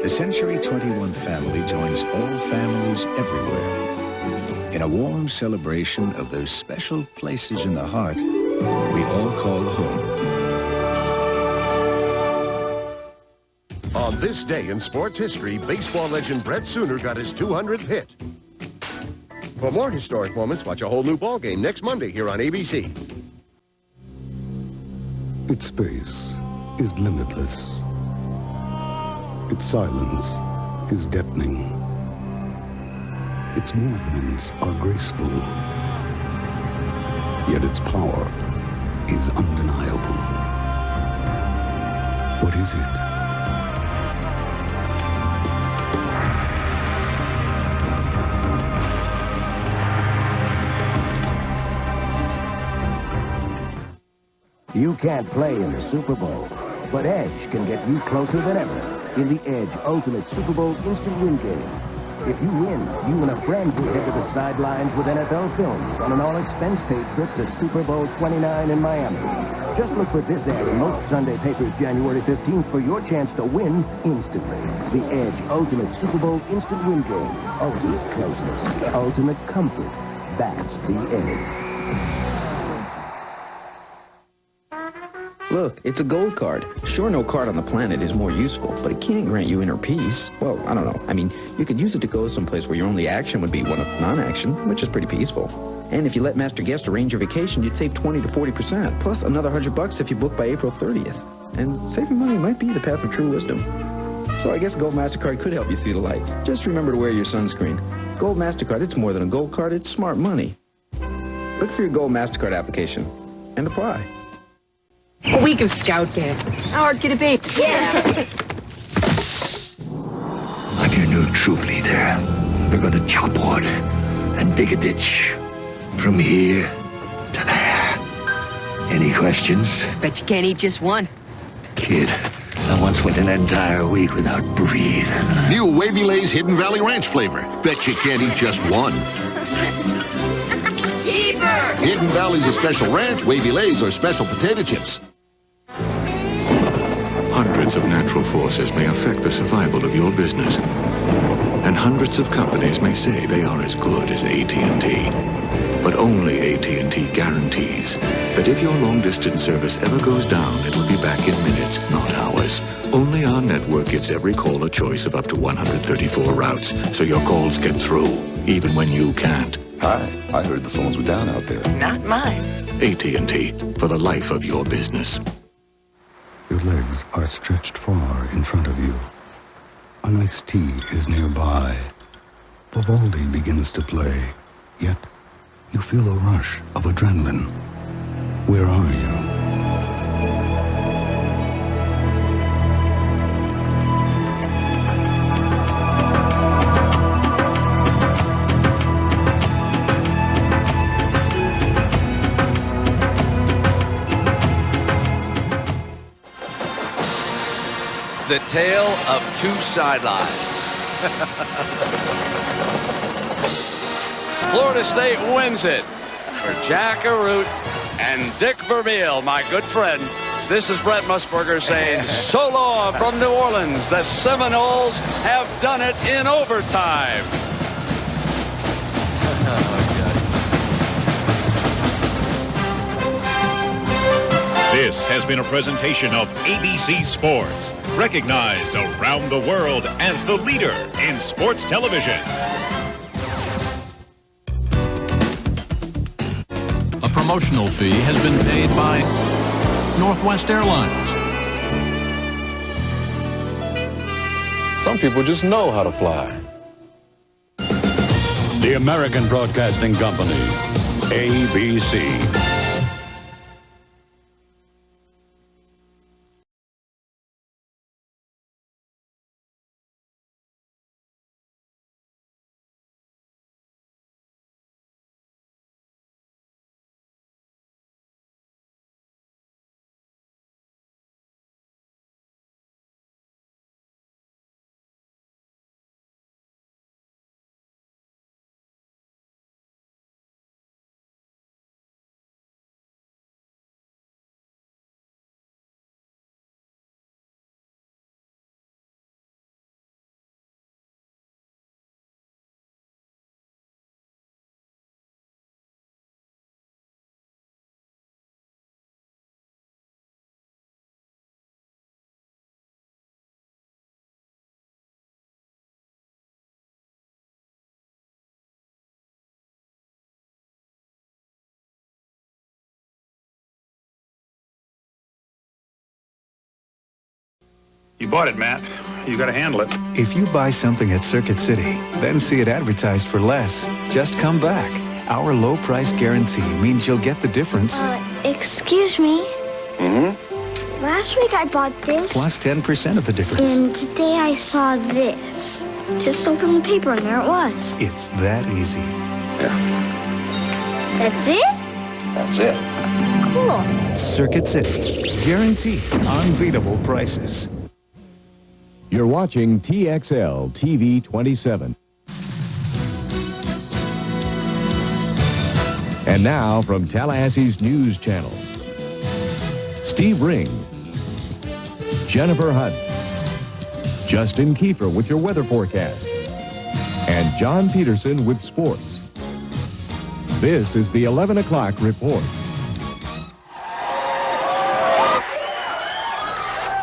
the Century 21 family joins all families everywhere in a warm celebration of those special places in the heart we all call home. On this day in sports history, baseball legend Brett Sooner got his 200th hit. For more historic moments, watch a whole new ball game next Monday here on ABC. Its space is limitless. Its silence is deafening. Its movements are graceful, yet its power is undeniable. What is it? You can't play in the Super Bowl, but Edge can get you closer than ever in the Edge Ultimate Super Bowl Instant Win Game. If you win, you and a friend will head to the sidelines with NFL Films on an all-expense-paid trip to Super Bowl 29 in Miami. Just look for this ad in most Sunday papers January 15th for your chance to win instantly. The Edge Ultimate Super Bowl Instant Win Game. Ultimate closeness. Ultimate comfort. That's the Edge. Look, it's a gold card. Sure, no card on the planet is more useful, but it can't grant you inner peace. Well, I don't know. I mean, you could use it to go someplace where your only action would be one of non-action, which is pretty peaceful. And if you let Master Guest arrange your vacation, you'd save 20 to 40%, plus another $100 if you book by April 30th. And saving money might be the path of true wisdom. So I guess Gold MasterCard could help you see the light. Just remember to wear your sunscreen. Gold MasterCard, it's more than a gold card, it's smart money. Look for your Gold MasterCard application and apply. A week of scout camp. How hard could it be? Yeah. I'm your new troop leader. We're going to chop wood and dig a ditch. From here to there. Any questions? Bet you can't eat just one. Kid, I once went an entire week without breathing. New Wavy Lay's Hidden Valley Ranch flavor. Bet you can't eat just one. Keeper! Hidden Valley's a special ranch. Wavy Lay's are special potato chips. Hundreds of natural forces may affect the survival of your business. And hundreds of companies may say they are as good as AT&T. But only AT&T guarantees that if your long-distance service ever goes down, it'll be back in minutes, not hours. Only our network gives every call a choice of up to 134 routes, so your calls get through, even when you can't. Hi, I heard the phones were down out there. Not mine. AT&T, for the life of your business. Your legs are stretched far in front of you. A nice tea is nearby. Vivaldi begins to play, yet you feel a rush of adrenaline. Where are you? The tale of two sidelines. Florida State wins it for Jack Arute and Dick Vermeil, my good friend. This is Brett Musburger saying so long from New Orleans. The Seminoles have done it in overtime. This has been a presentation of ABC Sports, recognized around the world as the leader in sports television. A promotional fee has been paid by Northwest Airlines. Some people just know how to fly. The American Broadcasting Company, ABC. You bought it, Matt. You got to handle it. If you buy something at Circuit City, then see it advertised for less, just come back. Our low price guarantee means you'll get the difference. Excuse me. Mm-hmm. Last week I bought this. Plus 10% of the difference. And today I saw this. Just open the paper and there it was. It's that easy. That's it? That's it. Cool. Circuit City. Guaranteed unbeatable prices. You're watching TXL-TV 27. And now from Tallahassee's News Channel, Steve Ring, Jennifer Hunt, Justin Kiefer with your weather forecast, and John Peterson with sports. This is the 11 o'clock report.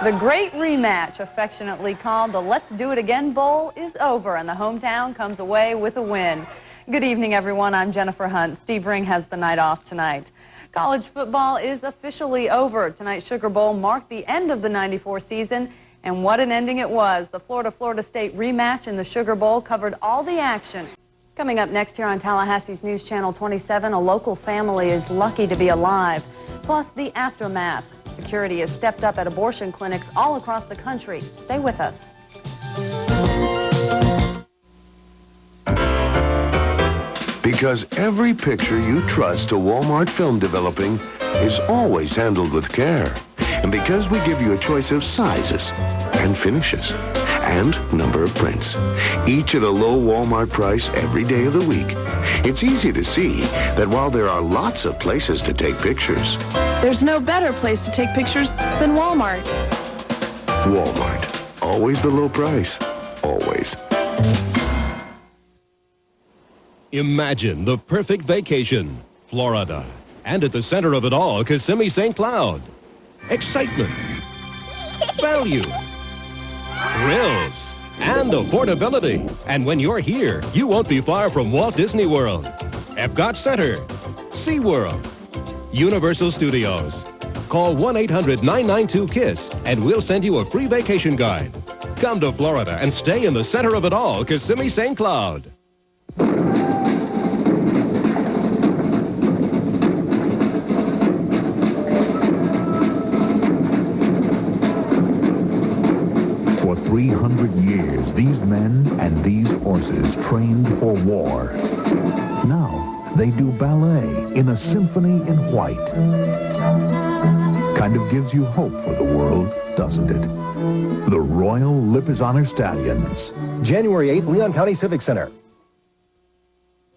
The great rematch, affectionately called the Let's Do It Again Bowl, is over, and the hometown comes away with a win. Good evening, everyone. I'm Jennifer Hunt. Steve Ring has the night off tonight. College football is officially over. Tonight's Sugar Bowl marked the end of the '94 season, and what an ending it was. The Florida State rematch in the Sugar Bowl covered all the action. Coming up next here on Tallahassee's News Channel 27, a local family is lucky to be alive, plus the aftermath. Security has stepped up at abortion clinics all across the country. Stay with us. Because every picture you trust to Walmart Film Developing is always handled with care. And because we give you a choice of sizes and finishes and number of prints, each at a low Walmart price every day of the week, it's easy to see that while there are lots of places to take pictures, There's no better place to take pictures than Walmart. Walmart, always the low price, always. Imagine the perfect vacation, Florida. And at the center of it all, Kissimmee St. Cloud. Excitement, value, thrills, and affordability. And when you're here, you won't be far from Walt Disney World, Epcot Center, SeaWorld, Universal Studios. Call 1-800-992-KISS and we'll send you a free vacation guide. Come to Florida and stay in the center of it all, Kissimmee St. Cloud. For 300 years, these men and these horses trained for war. Now, they do ballet in a symphony in white. Kind of gives you hope for the world, doesn't it? The Royal Lip is Honor Stallions. January 8th, Leon County Civic Center.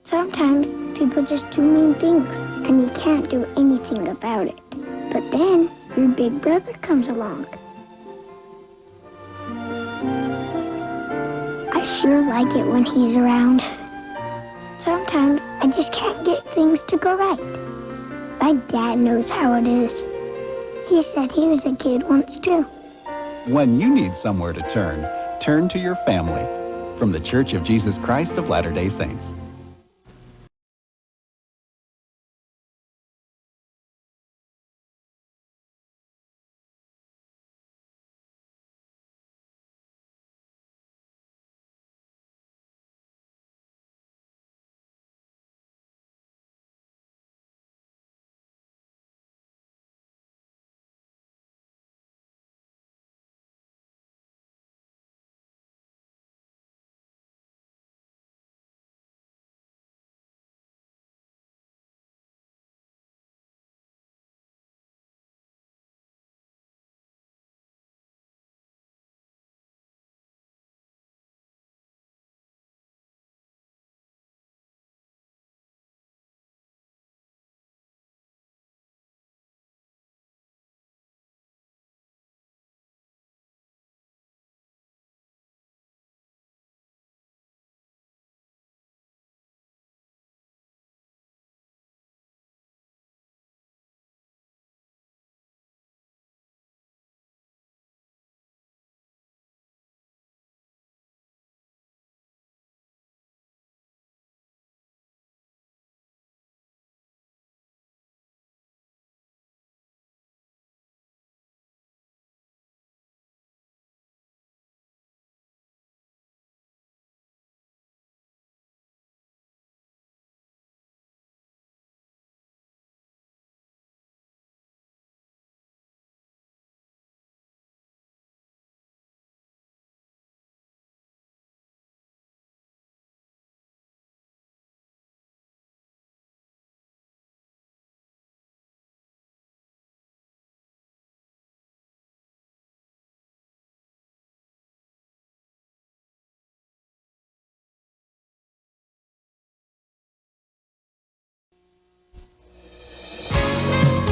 Sometimes people just do mean things, and you can't do anything about it. But then your big brother comes along. I sure like it when he's around. Sometimes I just can't get things to go right. My dad knows how it is. He said he was a kid once too. When you need somewhere to turn to your family. From the Church of Jesus Christ of Latter-day Saints.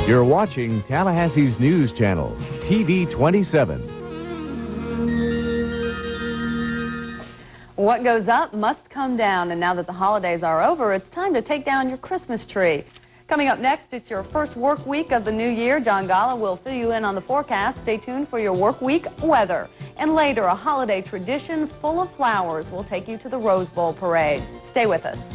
You're watching Tallahassee's News Channel, TV 27. What goes up must come down, and now that the holidays are over, it's time to take down your Christmas tree. Coming up next, it's your first work week of the new year. John Gala will fill you in on the forecast. Stay tuned for your work week weather. And later, a holiday tradition full of flowers will take you to the Rose Bowl parade. Stay with us.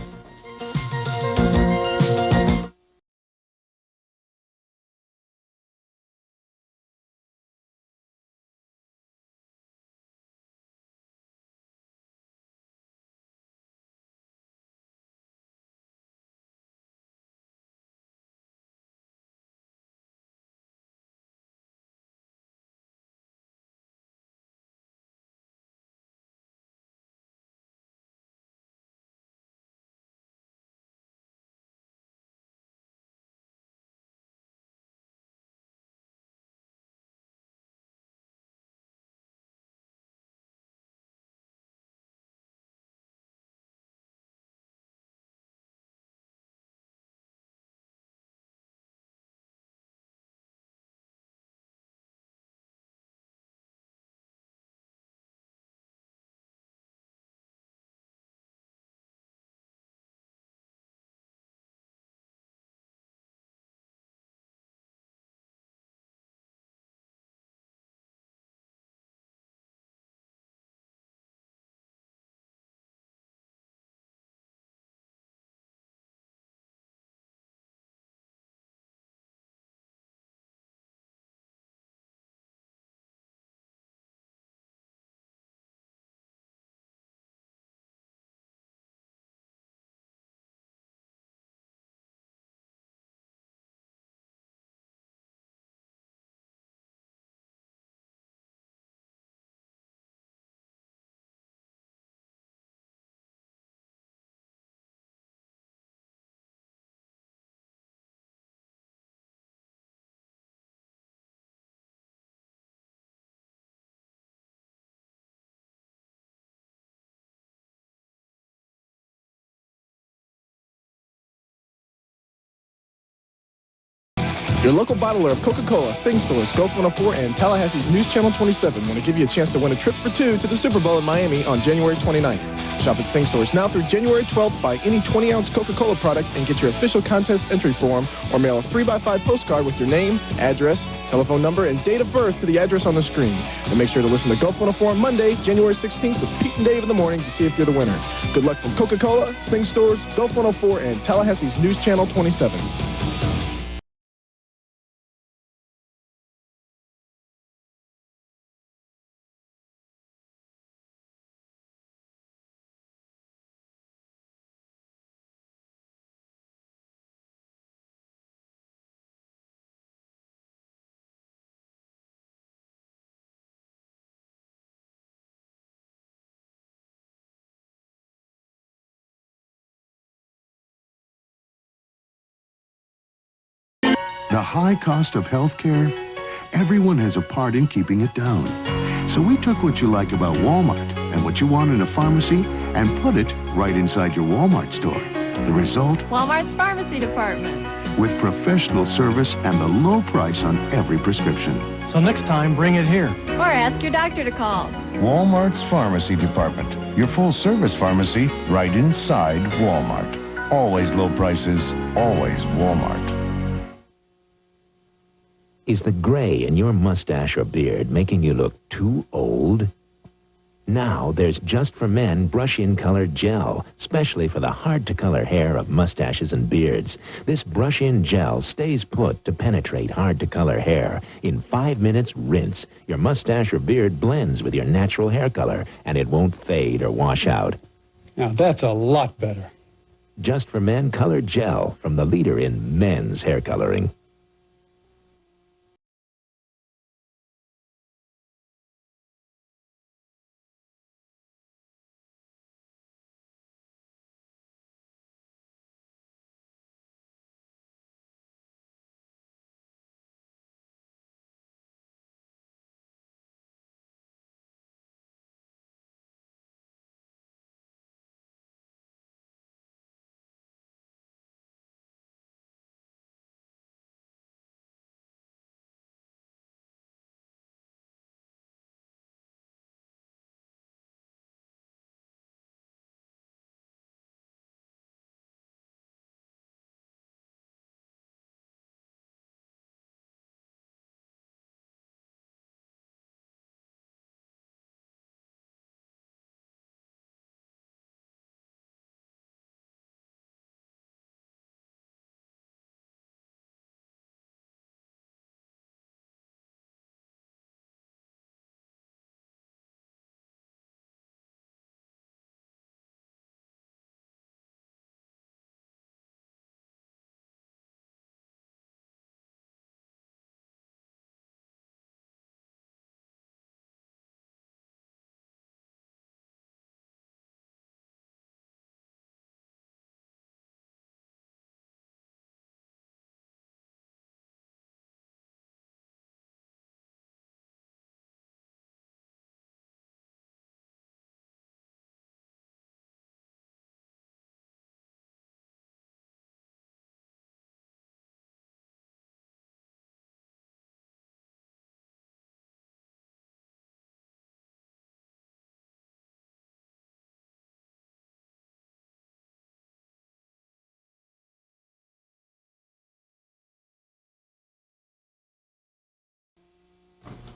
Your local bottler of Coca-Cola, Sing Stores, Gulf 104, and Tallahassee's News Channel 27 want to give you a chance to win a trip for two to the Super Bowl in Miami on January 29th. Shop at Sing Stores now through January 12th. Buy any 20-ounce Coca-Cola product and get your official contest entry form, or mail a 3x5 postcard with your name, address, telephone number, and date of birth to the address on the screen. And make sure to listen to Gulf 104 on Monday, January 16th with Pete and Dave in the morning to see if you're the winner. Good luck from Coca-Cola, Sing Stores, Gulf 104, and Tallahassee's News Channel 27. The high cost of health care? Everyone has a part in keeping it down. So we took what you like about Walmart and what you want in a pharmacy and put it right inside your Walmart store. The result? Walmart's pharmacy department. With professional service and the low price on every prescription. So next time, bring it here. Or ask your doctor to call. Walmart's pharmacy department. Your full-service pharmacy right inside Walmart. Always low prices, always Walmart. Is the gray in your mustache or beard making you look too old? Now there's Just for Men Brush-In Color Gel, specially for the hard-to-color hair of mustaches and beards. This brush-in gel stays put to penetrate hard-to-color hair. In 5 minutes, rinse. Your mustache or beard blends with your natural hair color, and it won't fade or wash out. Now that's a lot better. Just for Men Color Gel from the leader in men's hair coloring.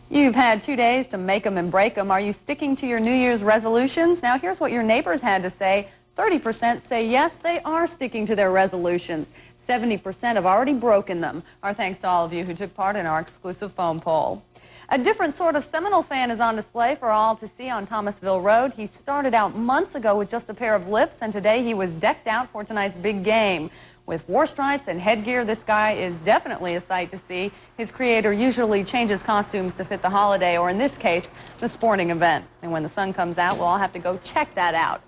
You've had 2 days to make them and break them. Are you sticking to your New Year's resolutions? Now, here's what your neighbors had to say. 30% say yes, they are sticking to their resolutions. 70% have already broken them. Our thanks to all of you who took part in our exclusive phone poll. A different sort of Seminole fan is on display for all to see on Thomasville Road. He started out months ago with just a pair of lips, and today he was decked out for tonight's big game. With war stripes and headgear, this guy is definitely a sight to see. His creator usually changes costumes to fit the holiday, or in this case, the sporting event. And when the sun comes out, we'll all have to go check that out.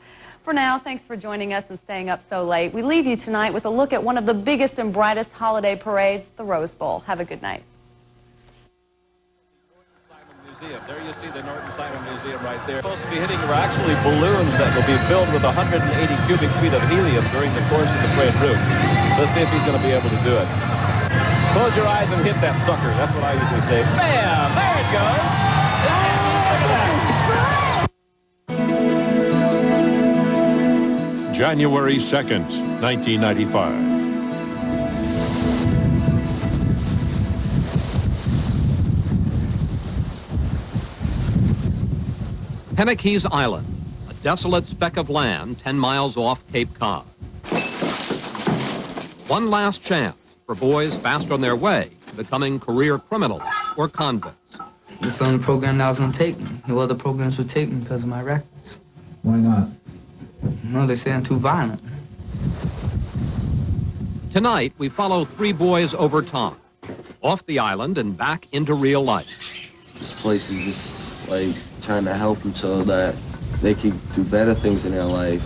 For now, thanks for joining us and staying up so late. We leave you tonight with a look at one of the biggest and brightest holiday parades, the Rose Bowl. Have a good night. Museum. There you see the Norton Simon Museum right there. Supposed to be hitting are actually balloons that will be filled with 180 cubic feet of helium during the course of the parade route. Let's see if he's going to be able to do it. Close your eyes and hit that sucker. That's what I usually say. Bam! There it goes. January 2nd, 1995. Pennakees Island, a desolate speck of land 10 miles off Cape Cod. One last chance for boys fast on their way to becoming career criminals or convicts. This is the only program that I was going to take me. No other programs would take me because of my records. Why not? No, they say I'm too violent. Tonight, we follow 3 boys over time, off the island and back into real life. This place is just like trying to help them so that they can do better things in their life.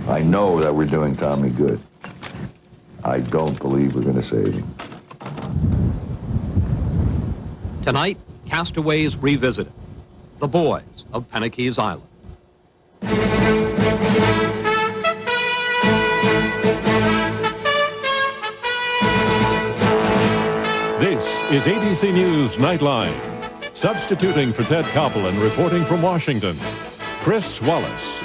I know that we're doing Tommy good. I don't believe we're going to save him. Tonight, castaways revisited, the boys of Pennakees Island. This is ABC News Nightline. Substituting for Ted Koppel and reporting from Washington, Chris Wallace.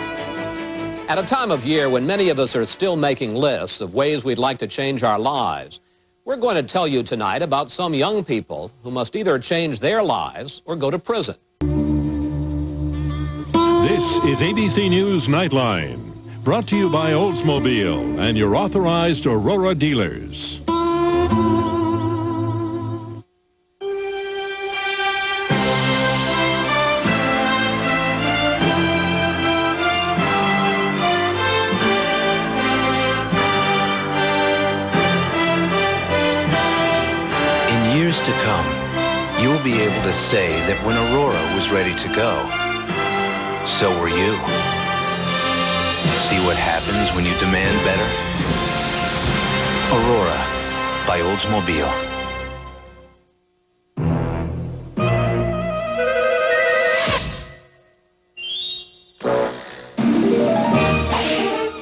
At a time of year when many of us are still making lists of ways we'd like to change our lives, we're going to tell you tonight about some young people who must either change their lives or go to prison. This is ABC News Nightline, brought to you by Oldsmobile and your authorized Aurora dealers. To come, you'll be able to say that when Aurora was ready to go, so were you. See what happens when you demand better? Aurora by Oldsmobile.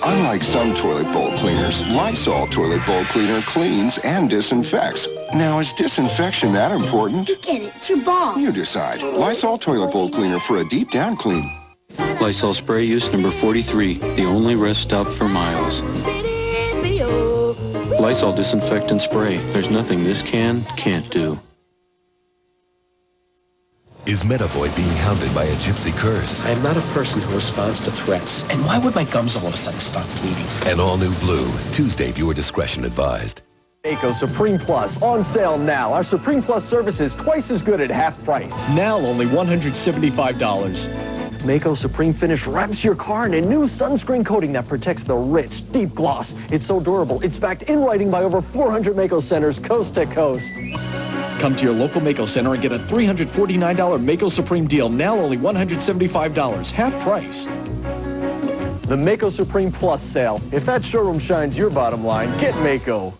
Unlike some toilet bowl cleaners, Lysol toilet bowl cleaner cleans and disinfects. Now, is disinfection that important? You get it. It's your ball. You decide. Lysol toilet bowl cleaner for a deep down clean. Lysol spray use number 43, the only rest stop for miles. Lysol disinfectant spray. There's nothing this can't do. Is Metavoid being hounded by a gypsy curse? I am not a person who responds to threats. And why would my gums all of a sudden start bleeding? An all-new Blue. Tuesday, viewer discretion advised. Maaco Supreme Plus, on sale now. Our Supreme Plus service is twice as good at half price. Now only $175. Maaco Supreme Finish wraps your car in a new sunscreen coating that protects the rich, deep gloss. It's so durable, it's backed in writing by over 400 Maaco centers coast to coast. Come to your local Maaco center and get a $349 Maaco Supreme deal, now only $175, half price. The Maaco Supreme Plus sale. If that showroom shines your bottom line, get Maaco.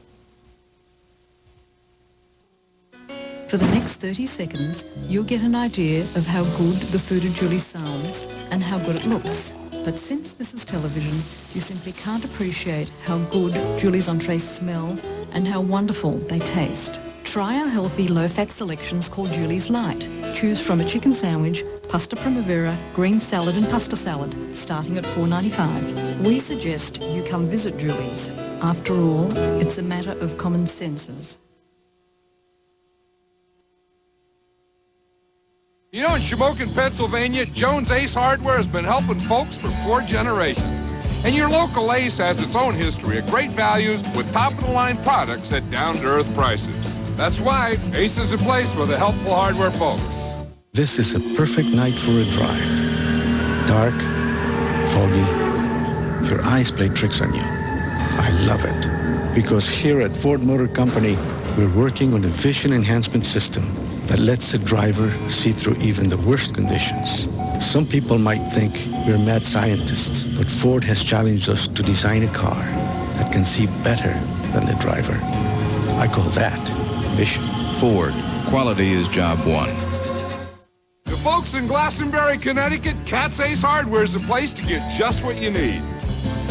For the next 30 seconds, you'll get an idea of how good the food at Julie's sounds and how good it looks. But since this is television, you simply can't appreciate how good Julie's entrees smell and how wonderful they taste. Try our healthy low-fat selections called Julie's Light. Choose from a chicken sandwich, pasta primavera, green salad and pasta salad, starting at $4.95. We suggest you come visit Julie's. After all, it's a matter of common senses. You know, in Shamokin, Pennsylvania, Jones Ace Hardware has been helping folks for 4 generations. And your local Ace has its own history of great values with top-of-the-line products at down-to-earth prices. That's why Ace is a place for the helpful hardware folks. This is a perfect night for a drive. Dark, foggy, your eyes play tricks on you. I love it. Because here at Ford Motor Company, we're working on a vision enhancement system that lets the driver see through even the worst conditions. Some people might think we're mad scientists, but Ford has challenged us to design a car that can see better than the driver. I call that vision. Ford, quality is job one. The folks in Glastonbury, Connecticut, Cat's Ace Hardware is the place to get just what you need.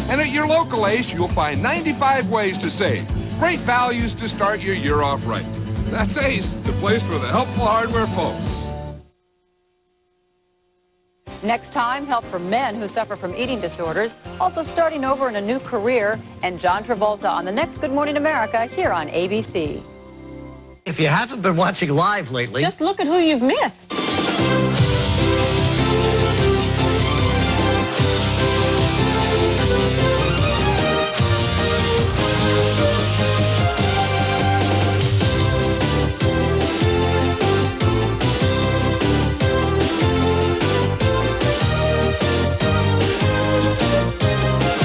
And at your local Ace, you'll find 95 ways to save. Great values to start your year off right. That's Ace, the place for the helpful hardware folks. Next time, help for men who suffer from eating disorders, also starting over in a new career, and John Travolta on the next Good Morning America here on ABC. If you haven't been watching live lately, Just look at who you've missed.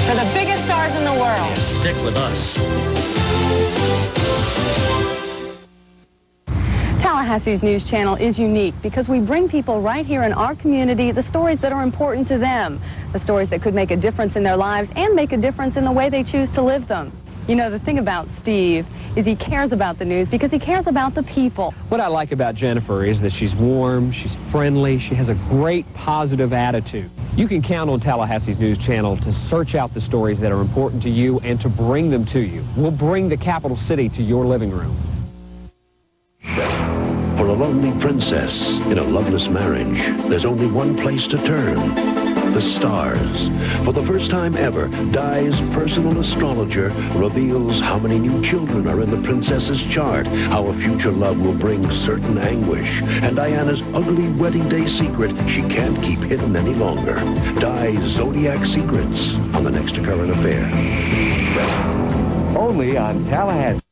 For the biggest stars in the world. stick with us. Tallahassee's news channel is unique because we bring people right here in our community the stories that are important to them, the stories that could make a difference in their lives and make a difference in the way they choose to live them. You know, the thing about Steve is he cares about the news because he cares about the people. What I like about Jennifer is that she's warm, she's friendly, she has a great positive attitude. You can count on Tallahassee's news channel to search out the stories that are important to you and to bring them to you. We'll bring the capital city to your living room. For a lonely princess in a loveless marriage, there's only one place to turn. The stars. For the first time ever, Di's personal astrologer reveals how many new children are in the princess's chart, how a future love will bring certain anguish, and Diana's ugly wedding day secret she can't keep hidden any longer. Di's Zodiac Secrets on the next Current Affair. Only on Tallahassee.